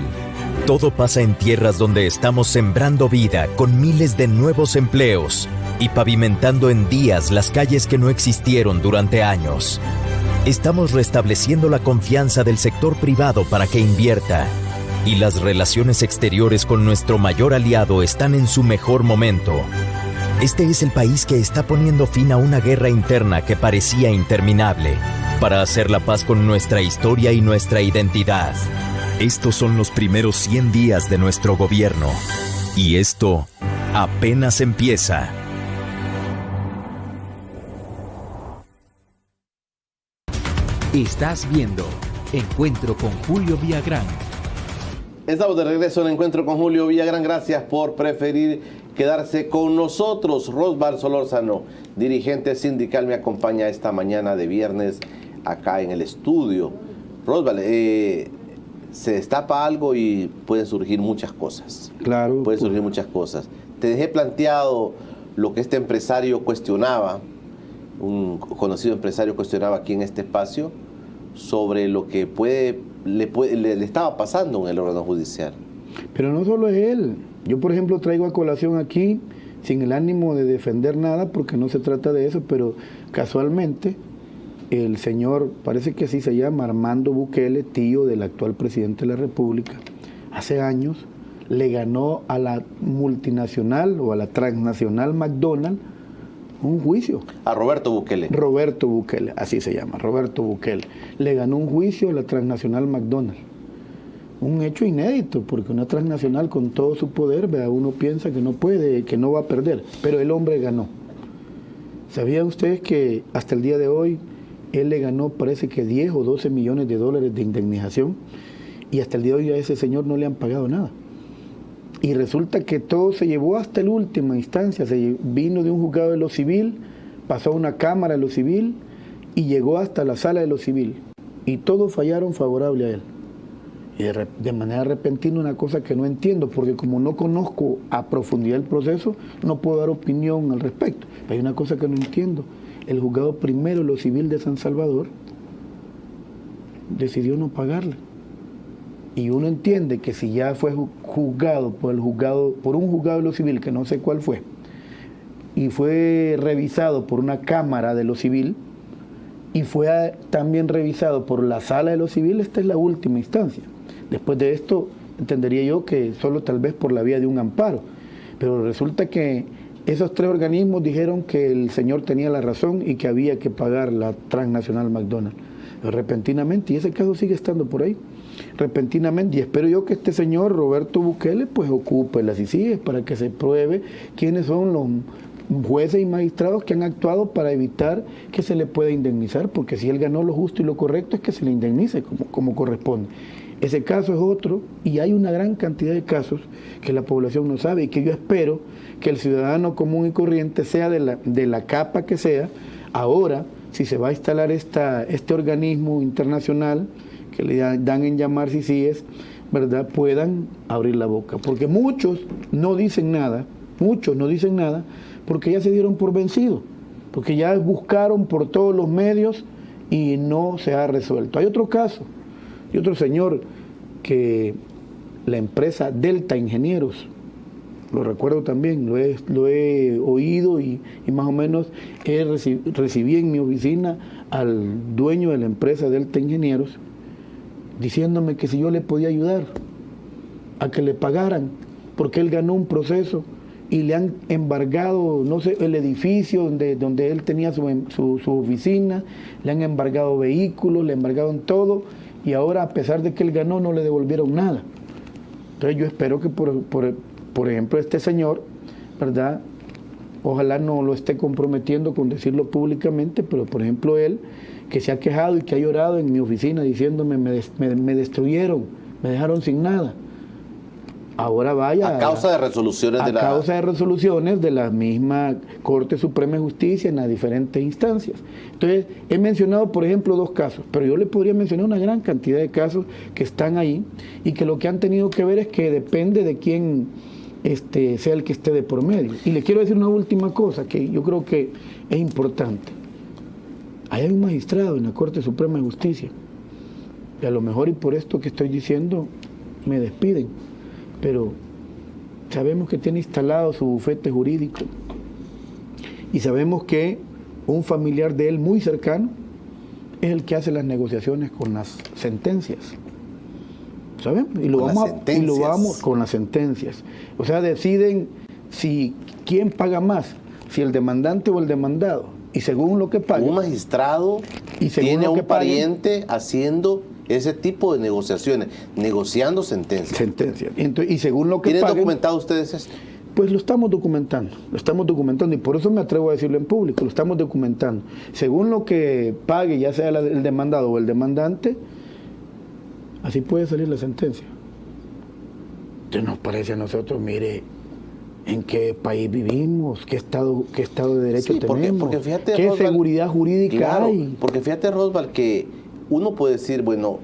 Speaker 5: Todo pasa en tierras donde estamos sembrando vida con miles de nuevos empleos y pavimentando en días las calles que no existieron durante años. Estamos restableciendo la confianza del sector privado para que invierta, y las relaciones exteriores con nuestro mayor aliado están en su mejor momento. Este es el país que está poniendo fin a una guerra interna que parecía interminable, para hacer la paz con nuestra historia y nuestra identidad. Estos son los primeros 100 días de nuestro gobierno, y esto apenas empieza.
Speaker 3: Estás viendo Encuentro con Julio Villagrán.
Speaker 1: Estamos de regreso en Encuentro con Julio Villagrán. Gracias por preferir quedarse con nosotros. Roswell Solórzano, dirigente sindical, me acompaña esta mañana de viernes acá en el estudio. Roswell, se destapa algo y pueden surgir muchas cosas.
Speaker 2: Claro.
Speaker 1: Pueden surgir muchas cosas. Te dejé planteado lo que este empresario cuestionaba, un conocido empresario cuestionaba aquí en este espacio, sobre lo que le estaba pasando en el órgano judicial.
Speaker 2: Pero no solo es él. Yo, por ejemplo, traigo a colación aquí, sin el ánimo de defender nada, porque no se trata de eso, pero casualmente el señor, parece que así se llama, Armando Bukele, tío del actual presidente de la República, hace años le ganó a la multinacional o a la transnacional McDonald's un juicio.
Speaker 1: A Roberto Bukele.
Speaker 2: Roberto Bukele, así se llama, Roberto Bukele. Le ganó un juicio a la transnacional McDonald's. Un hecho inédito, porque una transnacional con todo su poder, uno piensa que no puede, que no va a perder, pero el hombre ganó. ¿Sabían ustedes que hasta el día de hoy él le ganó, parece que 10 o 12 millones de dólares de indemnización, y hasta el día de hoy a ese señor no le han pagado nada. Y resulta que todo se llevó hasta la última instancia, vino de un juzgado de lo civil, pasó a una cámara de lo civil y llegó hasta la sala de lo civil. Y todos fallaron favorable a él. Y de manera repentina, una cosa que no entiendo, porque como no conozco a profundidad el proceso, no puedo dar opinión al respecto. Hay una cosa que no entiendo. El juzgado primero de lo civil de San Salvador decidió no pagarle. Y uno entiende que si ya fue juzgado por un juzgado de lo civil, que no sé cuál fue, y fue revisado por una cámara de lo civil, y fue también revisado por la sala de lo civil, esta es la última instancia. Después de esto, entendería yo que solo tal vez por la vía de un amparo. Pero resulta que esos 3 organismos dijeron que el señor tenía la razón y que había que pagar la transnacional McDonald's. Pero repentinamente, y ese caso sigue estando por ahí, repentinamente, y espero yo que este señor Roberto Bukele pues ocupe las ICIES para que se pruebe quiénes son los jueces y magistrados que han actuado para evitar que se le pueda indemnizar, porque si él ganó lo justo y lo correcto es que se le indemnice como corresponde. Ese caso es otro, y hay una gran cantidad de casos que la población no sabe, y que yo espero que el ciudadano común y corriente, sea de la capa que sea, ahora, si se va a instalar este organismo internacional, que le dan en llamar CICIES, ¿verdad?, puedan abrir la boca. Porque muchos no dicen nada, porque ya se dieron por vencidos, porque ya buscaron por todos los medios y no se ha resuelto. Hay otro caso, y otro señor que la empresa Delta Ingenieros, lo recuerdo también, lo he oído y más o menos recibí en mi oficina al dueño de la empresa Delta Ingenieros diciéndome que si yo le podía ayudar a que le pagaran, porque él ganó un proceso y le han embargado, no sé, el edificio donde él tenía su oficina, le han embargado vehículos, le embargaron todo, y ahora, a pesar de que él ganó, no le devolvieron nada. Entonces yo espero que, por ejemplo, este señor, ¿verdad?, ojalá no lo esté comprometiendo con decirlo públicamente, pero por ejemplo él, que se ha quejado y que ha llorado en mi oficina diciéndome, me destruyeron, me dejaron sin nada. Ahora vaya...
Speaker 1: A causa de resoluciones
Speaker 2: de la misma Corte Suprema de Justicia en las diferentes instancias. Entonces, he mencionado, por ejemplo, 2 casos, pero yo le podría mencionar una gran cantidad de casos que están ahí y que lo que han tenido que ver es que depende de quién sea el que esté de por medio. Y le quiero decir una última cosa que yo creo que es importante. Ahí hay un magistrado en la Corte Suprema de Justicia, y a lo mejor, y por esto que estoy diciendo, me despiden, pero sabemos que tiene instalado su bufete jurídico y sabemos que un familiar de él muy cercano es el que hace las negociaciones con las sentencias. ¿Sabemos? Y lo vamos con las sentencias. O sea, deciden quién paga más, si el demandante o el demandado. Y según lo que pague.
Speaker 1: Un magistrado tiene a un pariente haciendo ese tipo de negociaciones, negociando sentencias.
Speaker 2: Y según lo que
Speaker 1: ¿Tienen
Speaker 2: paguen,
Speaker 1: documentado ustedes esto?
Speaker 2: Pues lo estamos documentando, y por eso me atrevo a decirlo en público, lo estamos documentando. Según lo que pague, ya sea el demandado o el demandante, así puede salir la sentencia. Entonces nos parece a nosotros, mire, en qué país vivimos, qué estado de derecho tenemos,
Speaker 1: porque fíjate,
Speaker 2: qué
Speaker 1: Rosval,
Speaker 2: seguridad jurídica hay.
Speaker 1: Porque fíjate, Rosval, que uno puede decir, bueno,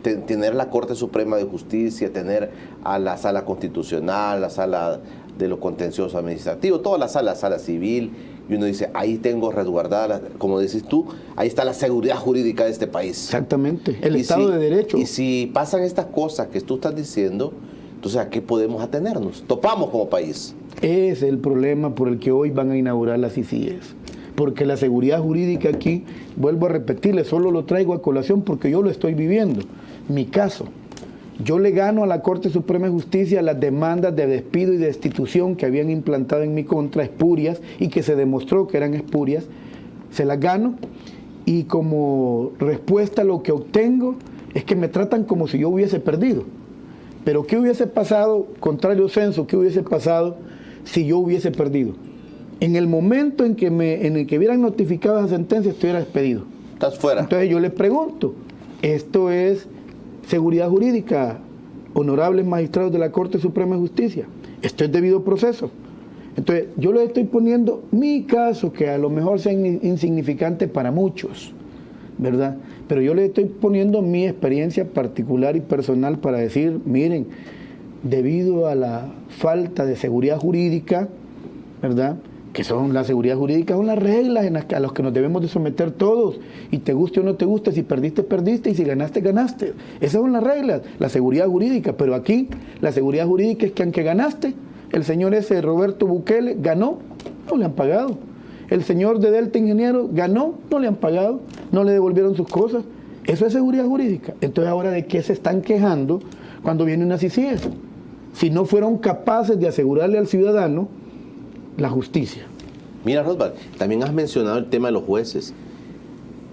Speaker 1: tener la Corte Suprema de Justicia, tener a la Sala Constitucional, la Sala de lo Contencioso Administrativo, toda la sala civil, y uno dice, ahí tengo resguardada, como decís tú, ahí está la seguridad jurídica de este país.
Speaker 2: Exactamente, el Estado de Derecho.
Speaker 1: Y si pasan estas cosas que tú estás diciendo, entonces ¿a qué podemos atenernos? Topamos como país.
Speaker 2: Es el problema por el que hoy van a inaugurar las ICIES. Porque la seguridad jurídica aquí, vuelvo a repetirle, solo lo traigo a colación porque yo lo estoy viviendo. Mi caso, yo le gano a la Corte Suprema de Justicia las demandas de despido y destitución que habían implantado en mi contra, espurias, y que se demostró que eran espurias. Se las gano y como respuesta lo que obtengo es que me tratan como si yo hubiese perdido. Pero ¿qué hubiese pasado, contrario censo, qué hubiese pasado si yo hubiese perdido? En el momento en el que hubieran notificado esa sentencia, estuviera despedido.
Speaker 1: Estás fuera.
Speaker 2: Entonces yo les pregunto, ¿esto es seguridad jurídica, honorables magistrados de la Corte Suprema de Justicia? ¿Esto es debido proceso? Entonces yo les estoy poniendo mi caso, que a lo mejor sea insignificante para muchos, ¿verdad? Pero yo les estoy poniendo mi experiencia particular y personal para decir, miren, debido a la falta de seguridad jurídica, ¿verdad?, que son la seguridad jurídica, son las reglas a las que nos debemos de someter todos, y te guste o no te guste, si perdiste, perdiste, y si ganaste, ganaste. Esas son las reglas, la seguridad jurídica. Pero aquí la seguridad jurídica es que aunque ganaste, el señor ese Roberto Bukele ganó, no le han pagado. El señor de Delta Ingeniero ganó, no le han pagado, no le devolvieron sus cosas. Eso es seguridad jurídica. Entonces, ahora, ¿de qué se están quejando cuando viene una CICIES? Si no fueron capaces de asegurarle al ciudadano la justicia.
Speaker 1: Mira, Rosval, también has mencionado el tema de los jueces.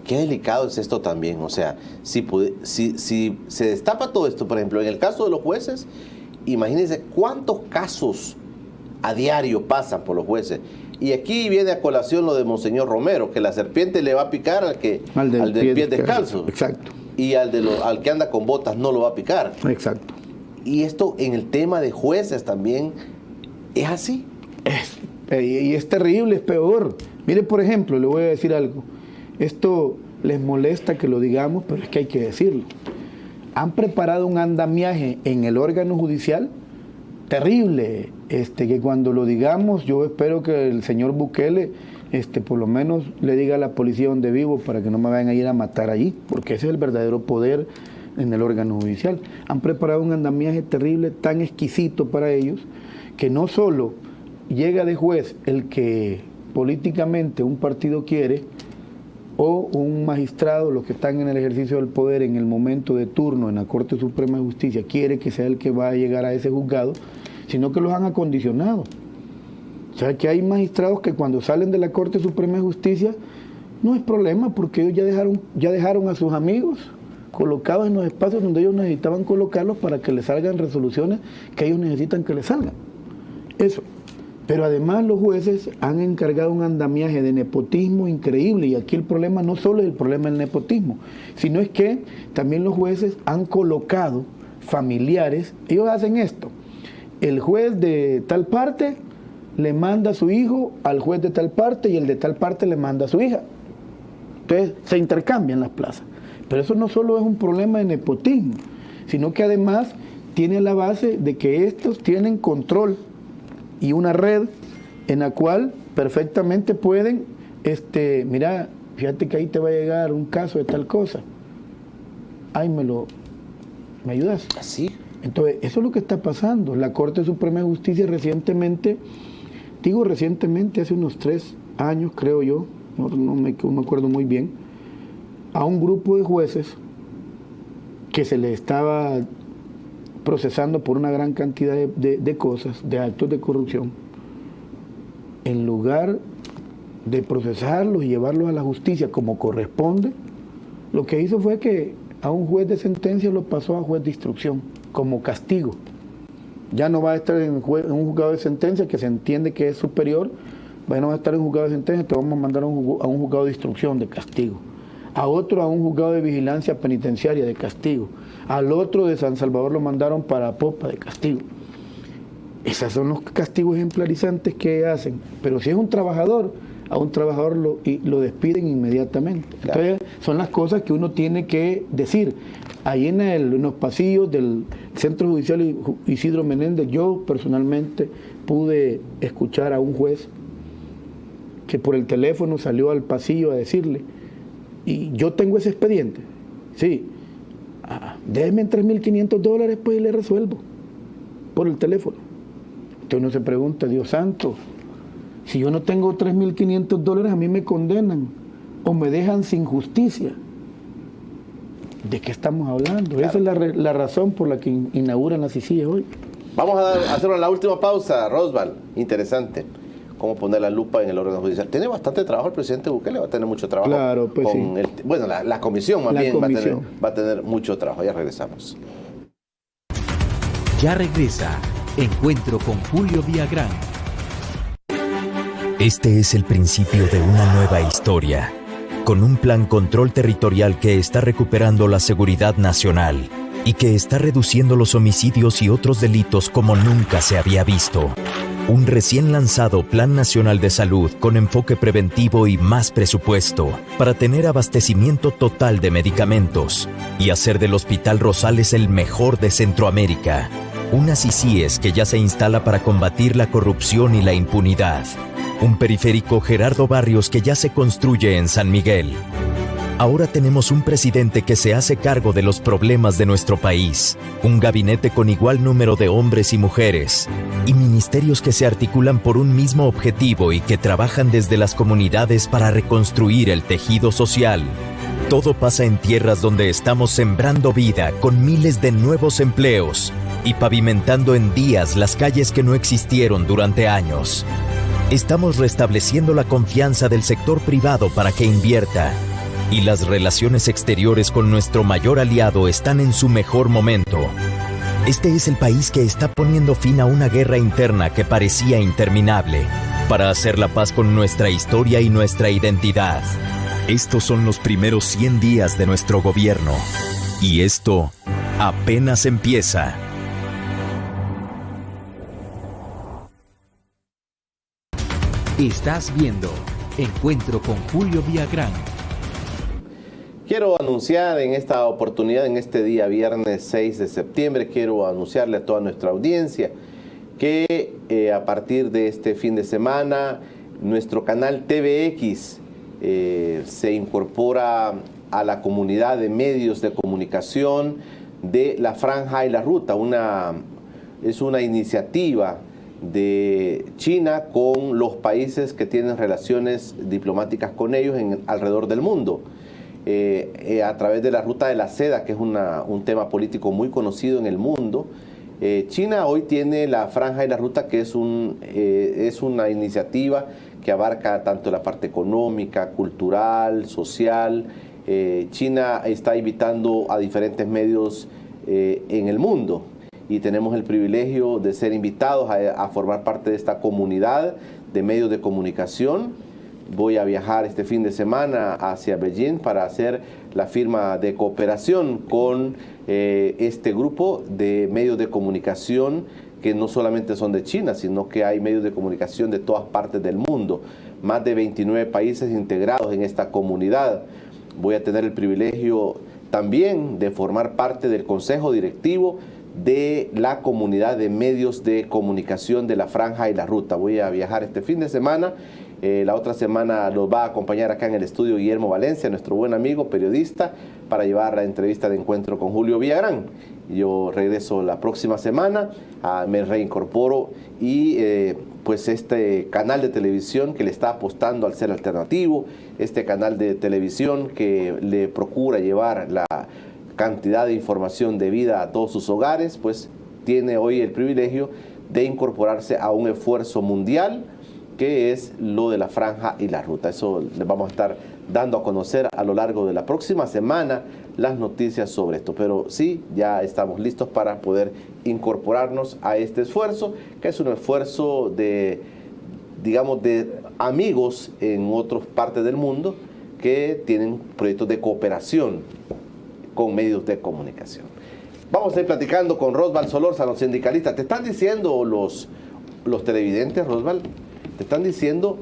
Speaker 1: Qué delicado es esto también. O sea, si se destapa todo esto, por ejemplo, en el caso de los jueces, imagínense cuántos casos a diario pasan por los jueces. Y aquí viene a colación lo de Monseñor Romero, que la serpiente le va a picar al del pie descalzo.
Speaker 2: Exacto.
Speaker 1: Y al que anda con botas no lo va a picar.
Speaker 2: Exacto.
Speaker 1: Y esto en el tema de jueces también es así.
Speaker 2: Y es terrible, es peor. Mire, por ejemplo, le voy a decir algo. Esto les molesta que lo digamos, pero es que hay que decirlo. Han preparado un andamiaje en el órgano judicial terrible, que cuando lo digamos, yo espero que el señor Bukele por lo menos le diga a la policía donde vivo para que no me vayan a ir a matar allí, porque ese es el verdadero poder en el órgano judicial. Han preparado un andamiaje terrible, tan exquisito para ellos, que no solo llega de juez el que políticamente un partido quiere, o un magistrado, los que están en el ejercicio del poder en el momento de turno en la Corte Suprema de Justicia, quiere que sea el que va a llegar a ese juzgado, sino que los han acondicionado. O sea, que hay magistrados que cuando salen de la Corte Suprema de Justicia no es problema, porque ellos ya dejaron a sus amigos colocados en los espacios donde ellos necesitaban colocarlos para que les salgan resoluciones que ellos necesitan que les salgan. Eso. Pero además los jueces han encargado un andamiaje de nepotismo increíble, y aquí el problema no solo es el problema del nepotismo, sino es que también los jueces han colocado familiares. Ellos hacen esto: el juez de tal parte le manda a su hijo al juez de tal parte, y el de tal parte le manda a su hija. Entonces se intercambian las plazas. Pero eso no solo es un problema de nepotismo, sino que además tiene la base de que estos tienen control y una red en la cual perfectamente pueden, mira, fíjate que ahí te va a llegar un caso de tal cosa. Ay, ¿me ayudas?
Speaker 1: Así.
Speaker 2: Entonces, eso es lo que está pasando. La Corte Suprema de Justicia recientemente, hace unos 3 años, creo yo, no me acuerdo muy bien, a un grupo de jueces que se les estaba procesando por una gran cantidad de cosas, de actos de corrupción, en lugar de procesarlos y llevarlos a la justicia como corresponde, lo que hizo fue que a un juez de sentencia lo pasó a juez de instrucción como castigo. Ya no va a estar en un juzgado de sentencia, que se entiende que es superior, ya no va a estar en un juzgado de sentencia, te vamos a mandar a un juzgado de instrucción de castigo. A otro a un juzgado de vigilancia penitenciaria de castigo. Al otro de San Salvador lo mandaron para Popa de castigo. Esos son los castigos ejemplarizantes que hacen. Pero si es un trabajador, a un trabajador lo despiden inmediatamente. Claro. Entonces son las cosas que uno tiene que decir. Ahí en los pasillos del Centro Judicial Isidro Menéndez, yo personalmente pude escuchar a un juez que por el teléfono salió al pasillo a decirle: y yo tengo ese expediente, sí, déjeme $3,500 pues y le resuelvo, por el teléfono. Entonces uno se pregunta, Dios santo, si yo no tengo $3,500, a mí me condenan o me dejan sin justicia. ¿De qué estamos hablando? Claro. Esa es la razón por la que inauguran las CICIES hoy.
Speaker 1: Vamos a hacer la última pausa, Rosval. Interesante. Cómo poner la lupa en el órgano judicial. Tiene bastante trabajo el presidente Bukele, va a tener mucho trabajo.
Speaker 2: Claro, pues sí.
Speaker 1: La comisión más bien va a tener mucho trabajo. Ya regresamos.
Speaker 3: Ya regresa Encuentro con Julio Villagrán.
Speaker 5: Este es el principio de una nueva historia, con un plan control territorial que está recuperando la seguridad nacional y que está reduciendo los homicidios y otros delitos como nunca se había visto. Un recién lanzado Plan Nacional de Salud con enfoque preventivo y más presupuesto para tener abastecimiento total de medicamentos y hacer del Hospital Rosales el mejor de Centroamérica. Unas ICIES que ya se instala para combatir la corrupción y la impunidad. Un periférico Gerardo Barrios que ya se construye en San Miguel. Ahora tenemos un presidente que se hace cargo de los problemas de nuestro país, un gabinete con igual número de hombres y mujeres, y ministerios que se articulan por un mismo objetivo y que trabajan desde las comunidades para reconstruir el tejido social. Todo pasa en tierras donde estamos sembrando vida con miles de nuevos empleos y pavimentando en días las calles que no existieron durante años. Estamos restableciendo la confianza del sector privado para que invierta. Y las relaciones exteriores con nuestro mayor aliado están en su mejor momento. Este es el país que está poniendo fin a una guerra interna que parecía interminable, para hacer la paz con nuestra historia y nuestra identidad. Estos son los primeros 100 días de nuestro gobierno. Y esto apenas empieza.
Speaker 3: Estás viendo Encuentro con Julio Villagrán.
Speaker 1: Quiero anunciar en esta oportunidad, en este día viernes 6 de septiembre, quiero anunciarle a toda nuestra audiencia que a partir de este fin de semana, nuestro canal TVX se incorpora a la comunidad de medios de comunicación de la Franja y la Ruta. Es una iniciativa de China con los países que tienen relaciones diplomáticas con ellos alrededor del mundo. A través de la Ruta de la Seda, que es un tema político muy conocido en el mundo. China hoy tiene la Franja y la Ruta, que es una iniciativa que abarca tanto la parte económica, cultural, social. China está invitando a diferentes medios en el mundo y tenemos el privilegio de ser invitados a formar parte de esta comunidad de medios de comunicación. Voy a viajar este fin de semana hacia Beijing para hacer la firma de cooperación con este grupo de medios de comunicación que no solamente son de China, sino que hay medios de comunicación de todas partes del mundo. Más de 29 países integrados en esta comunidad. Voy a tener el privilegio también de formar parte del consejo directivo de la comunidad de medios de comunicación de la Franja y la Ruta. Voy a viajar este fin de semana. La otra semana nos va a acompañar acá en el estudio Guillermo Valencia, nuestro buen amigo periodista, para llevar la entrevista de Encuentro con Julio Villagrán. Yo regreso la próxima semana, me reincorporo y pues este canal de televisión que le está apostando al ser alternativo, este canal de televisión que le procura llevar la cantidad de información debida a todos sus hogares, pues tiene hoy el privilegio de incorporarse a un esfuerzo mundial que es lo de la Franja y la Ruta. Eso les vamos a estar dando a conocer a lo largo de la próxima semana las noticias sobre esto. Pero sí, ya estamos listos para poder incorporarnos a este esfuerzo, que es un esfuerzo de, digamos, de amigos en otras partes del mundo que tienen proyectos de cooperación con medios de comunicación. Vamos a ir platicando con Rosval Solórzano, sindicalista. Te están diciendo los televidentes, Rosval, te están diciendo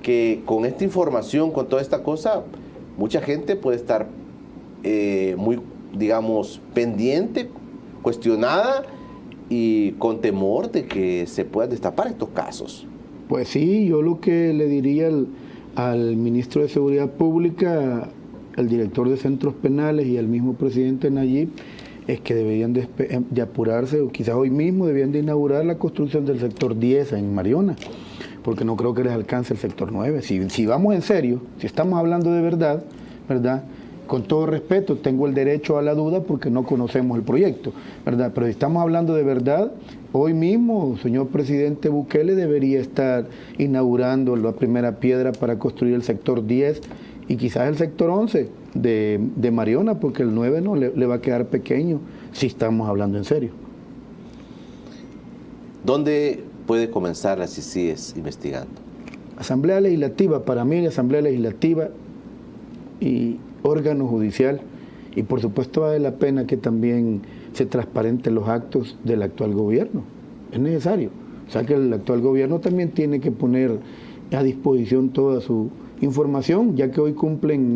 Speaker 1: que con esta información, con toda esta cosa, mucha gente puede estar muy, digamos, pendiente, cuestionada y con temor de que se puedan destapar estos casos.
Speaker 2: Pues sí, yo lo que le diría al ministro de Seguridad Pública, al director de centros penales y al mismo presidente Nayib, es que deberían de apurarse, o quizás hoy mismo deberían de inaugurar la construcción del sector 10 en Mariona, porque no creo que les alcance el sector 9. Si vamos en serio, si estamos hablando de verdad, con todo respeto, tengo el derecho a la duda porque no conocemos el proyecto, ¿verdad? Pero si estamos hablando de verdad, hoy mismo, señor presidente Bukele debería estar inaugurando la primera piedra para construir el sector 10 y quizás el sector 11 de Mariona, porque el 9 no le va a quedar pequeño si estamos hablando en serio.
Speaker 1: ¿Dónde puede comenzar las ICIES investigando?
Speaker 2: Asamblea Legislativa, para mí la Asamblea Legislativa y órgano judicial, y por supuesto vale la pena que también se transparenten los actos del actual gobierno. Es necesario. O sea que el actual gobierno también tiene que poner a disposición toda su información, ya que hoy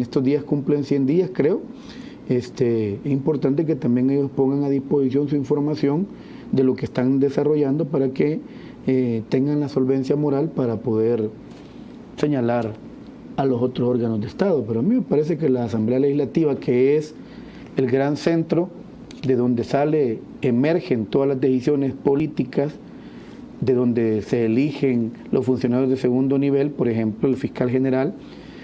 Speaker 2: estos días cumplen 100 días, creo. Es importante que también ellos pongan a disposición su información de lo que están desarrollando para que tengan la solvencia moral para poder señalar a los otros órganos de Estado. Pero a mí me parece que la Asamblea Legislativa, que es el gran centro de donde emergen todas las decisiones políticas, de donde se eligen los funcionarios de segundo nivel, por ejemplo, el fiscal general,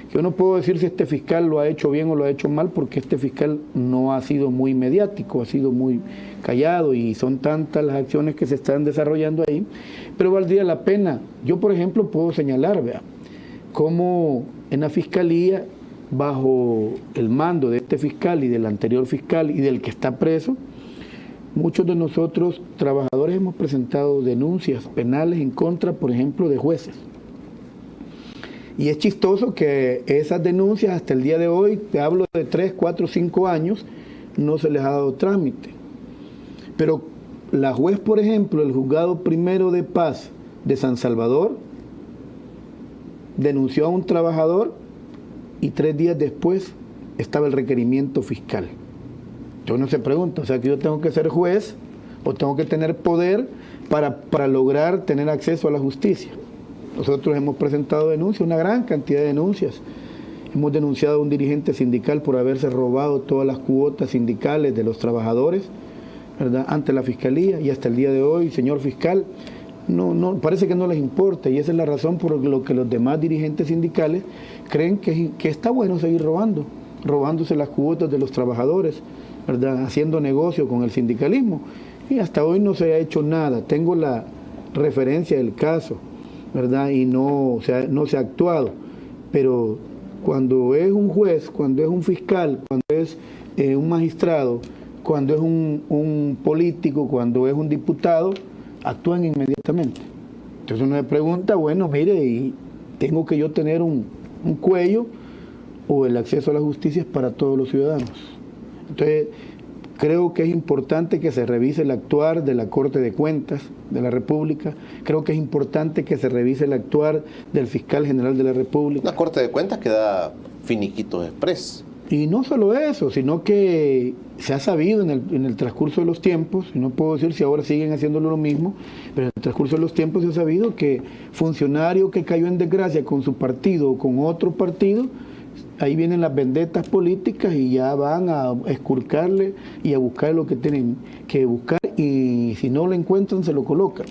Speaker 2: que yo no puedo decir si este fiscal lo ha hecho bien o lo ha hecho mal, porque este fiscal no ha sido muy mediático, ha sido muy callado y son tantas las acciones que se están desarrollando ahí, pero valdría la pena. Yo, por ejemplo, puedo señalar, cómo en la fiscalía, bajo el mando de este fiscal y del anterior fiscal y del que está preso, muchos de nosotros, trabajadores, hemos presentado denuncias penales en contra, por ejemplo, de jueces. Y es chistoso que esas denuncias hasta el día de hoy, te hablo de 3, 4, 5 años, no se les ha dado trámite. Pero la juez, por ejemplo, el juzgado primero de paz de San Salvador, denunció a un trabajador y 3 días después estaba el requerimiento fiscal. Uno se pregunta, o sea que yo tengo que ser juez o tengo que tener poder para lograr tener acceso a la justicia. Nosotros hemos presentado denuncias, una gran cantidad de denuncias. Hemos denunciado a un dirigente sindical por haberse robado todas las cuotas sindicales de los trabajadores, ¿verdad?, ante la fiscalía, y hasta el día de hoy, señor fiscal, no parece que no les importa, y esa es la razón por lo que los demás dirigentes sindicales creen que está bueno seguir robándose las cuotas de los trabajadores, ¿verdad?, haciendo negocio con el sindicalismo, y hasta hoy no se ha hecho nada. Tengo la referencia del caso, ¿verdad?, y no se ha actuado, pero cuando es un juez, cuando es un fiscal, cuando es un magistrado, cuando es un político, cuando es un diputado, actúan inmediatamente. Entonces uno se pregunta, bueno, mire, ¿y tengo que yo tener un cuello o el acceso a la justicia es para todos los ciudadanos? Entonces, creo que es importante que se revise el actuar de la Corte de Cuentas de la República. Creo que es importante que se revise el actuar del Fiscal General de la República.
Speaker 1: La Corte de Cuentas que da finiquitos express.
Speaker 2: Y no solo eso, sino que se ha sabido en el transcurso de los tiempos, y no puedo decir si ahora siguen haciéndolo lo mismo, pero en el transcurso de los tiempos se ha sabido que funcionario que cayó en desgracia con su partido o con otro partido, ahí vienen las vendetas políticas y ya van a esculcarle y a buscar lo que tienen que buscar, y si no lo encuentran se lo colocan.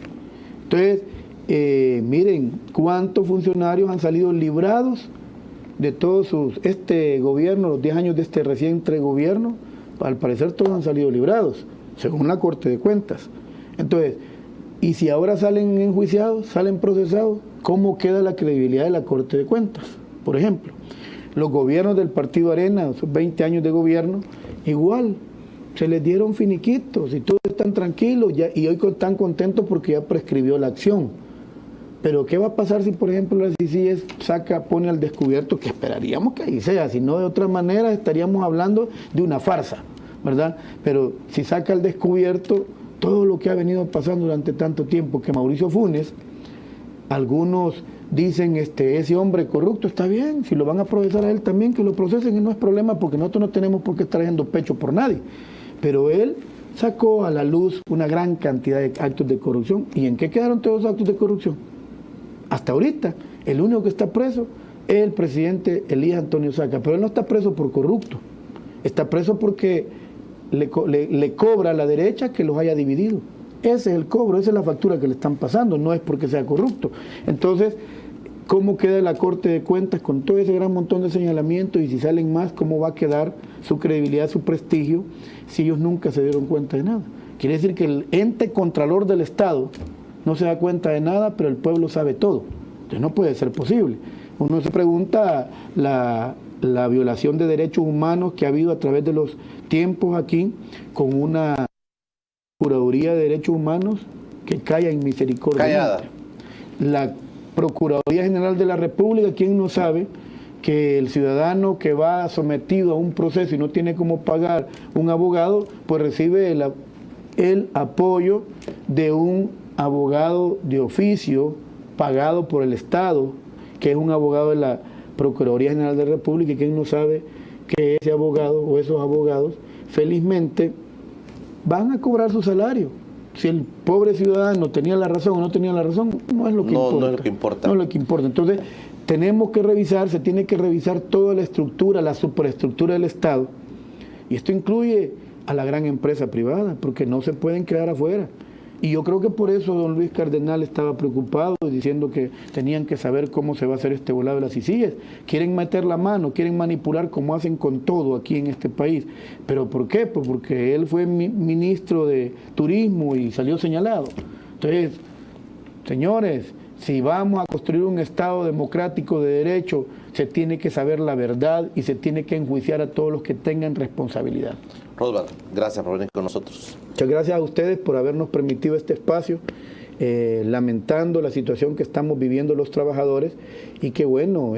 Speaker 2: Entonces, miren cuántos funcionarios han salido librados de todos este gobierno, los 10 años de este reciente gobierno. Al parecer todos han salido librados, según la Corte de Cuentas. Entonces, y si ahora salen enjuiciados, salen procesados, ¿cómo queda la credibilidad de la Corte de Cuentas? Por ejemplo, los gobiernos del Partido Arena, esos 20 años de gobierno, igual, se les dieron finiquitos y todos están tranquilos y hoy están contentos porque ya prescribió la acción. Pero ¿qué va a pasar si, por ejemplo, la CICIES pone al descubierto, que esperaríamos que ahí sea, si no de otra manera estaríamos hablando de una farsa, ¿verdad? Pero si saca al descubierto todo lo que ha venido pasando durante tanto tiempo, que Mauricio Funes, algunos dicen, ese hombre corrupto, está bien, si lo van a procesar a él también, que lo procesen, y no es problema, porque nosotros no tenemos por qué estar haciendo pecho por nadie. Pero él sacó a la luz una gran cantidad de actos de corrupción. ¿Y en qué quedaron todos los actos de corrupción? Hasta ahorita, el único que está preso es el presidente Elías Antonio Saca, pero él no está preso por corrupto, está preso porque le cobra a la derecha que los haya dividido. Ese es el cobro, esa es la factura que le están pasando, no es porque sea corrupto. Entonces, ¿cómo queda la Corte de Cuentas con todo ese gran montón de señalamientos? Y si salen más, ¿cómo va a quedar su credibilidad, su prestigio, si ellos nunca se dieron cuenta de nada? Quiere decir que el ente contralor del Estado no se da cuenta de nada, pero el pueblo sabe todo. Entonces no puede ser posible. Uno se pregunta la violación de derechos humanos que ha habido a través de los tiempos aquí, con una Procuraduría de Derechos Humanos que calla en misericordia.
Speaker 1: Callada.
Speaker 2: La Procuraduría General de la República, ¿quién no sabe que el ciudadano que va sometido a un proceso y no tiene cómo pagar un abogado, pues recibe el apoyo de un abogado de oficio pagado por el Estado, que es un abogado de la Procuraduría General de la República, y quien no sabe que ese abogado o esos abogados felizmente van a cobrar su salario. Si el pobre ciudadano tenía la razón o no tenía la razón, no es lo que importa.
Speaker 1: No es lo que importa.
Speaker 2: No es lo que importa. Entonces, tenemos que revisar, se tiene que revisar toda la estructura, la superestructura del Estado. Y esto incluye a la gran empresa privada, porque no se pueden quedar afuera. Y yo creo que por eso don Luis Cardenal estaba preocupado, diciendo que tenían que saber cómo se va a hacer este volado de las ICIES. Quieren meter la mano, quieren manipular como hacen con todo aquí en este país. ¿Pero por qué? Pues porque él fue ministro de Turismo y salió señalado. Entonces, señores, si vamos a construir un Estado democrático de derecho, se tiene que saber la verdad y se tiene que enjuiciar a todos los que tengan responsabilidad.
Speaker 1: Roswell, gracias por venir con nosotros.
Speaker 2: Muchas gracias a ustedes por habernos permitido este espacio, lamentando la situación que estamos viviendo los trabajadores, y qué bueno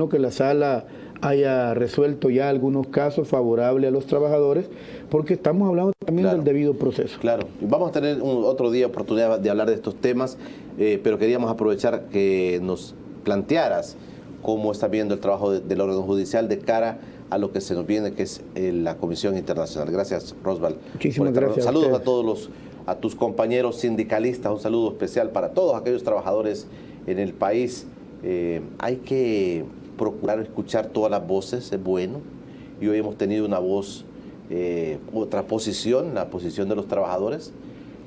Speaker 2: que la sala haya resuelto ya algunos casos favorables a los trabajadores, porque estamos hablando también del debido proceso.
Speaker 1: Claro, vamos a tener otro día oportunidad de hablar de estos temas, pero queríamos aprovechar que nos plantearas cómo está viendo el trabajo del órgano judicial de cara a lo que se nos viene, que es la Comisión Internacional. Gracias, Roswell.
Speaker 2: Muchísimas gracias.
Speaker 1: Saludos a tus compañeros sindicalistas, un saludo especial para todos aquellos trabajadores en el país. Hay que procurar escuchar todas las voces, es bueno, y hoy hemos tenido una voz, otra posición, la posición de los trabajadores,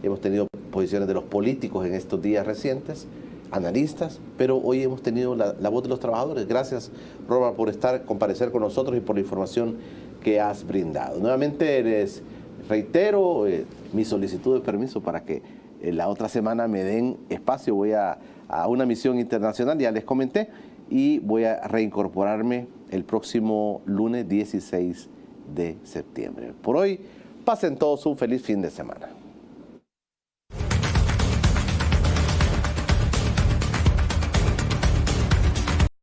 Speaker 1: hemos tenido posiciones de los políticos en estos días recientes, analistas, pero hoy hemos tenido la voz de los trabajadores. Gracias, Robert, por comparecer con nosotros y por la información que has brindado. Nuevamente les reitero mi solicitud de permiso para que la otra semana me den espacio. Voy a una misión internacional, ya les comenté, y voy a reincorporarme el próximo lunes 16 de septiembre. Por hoy, pasen todos un feliz fin de semana.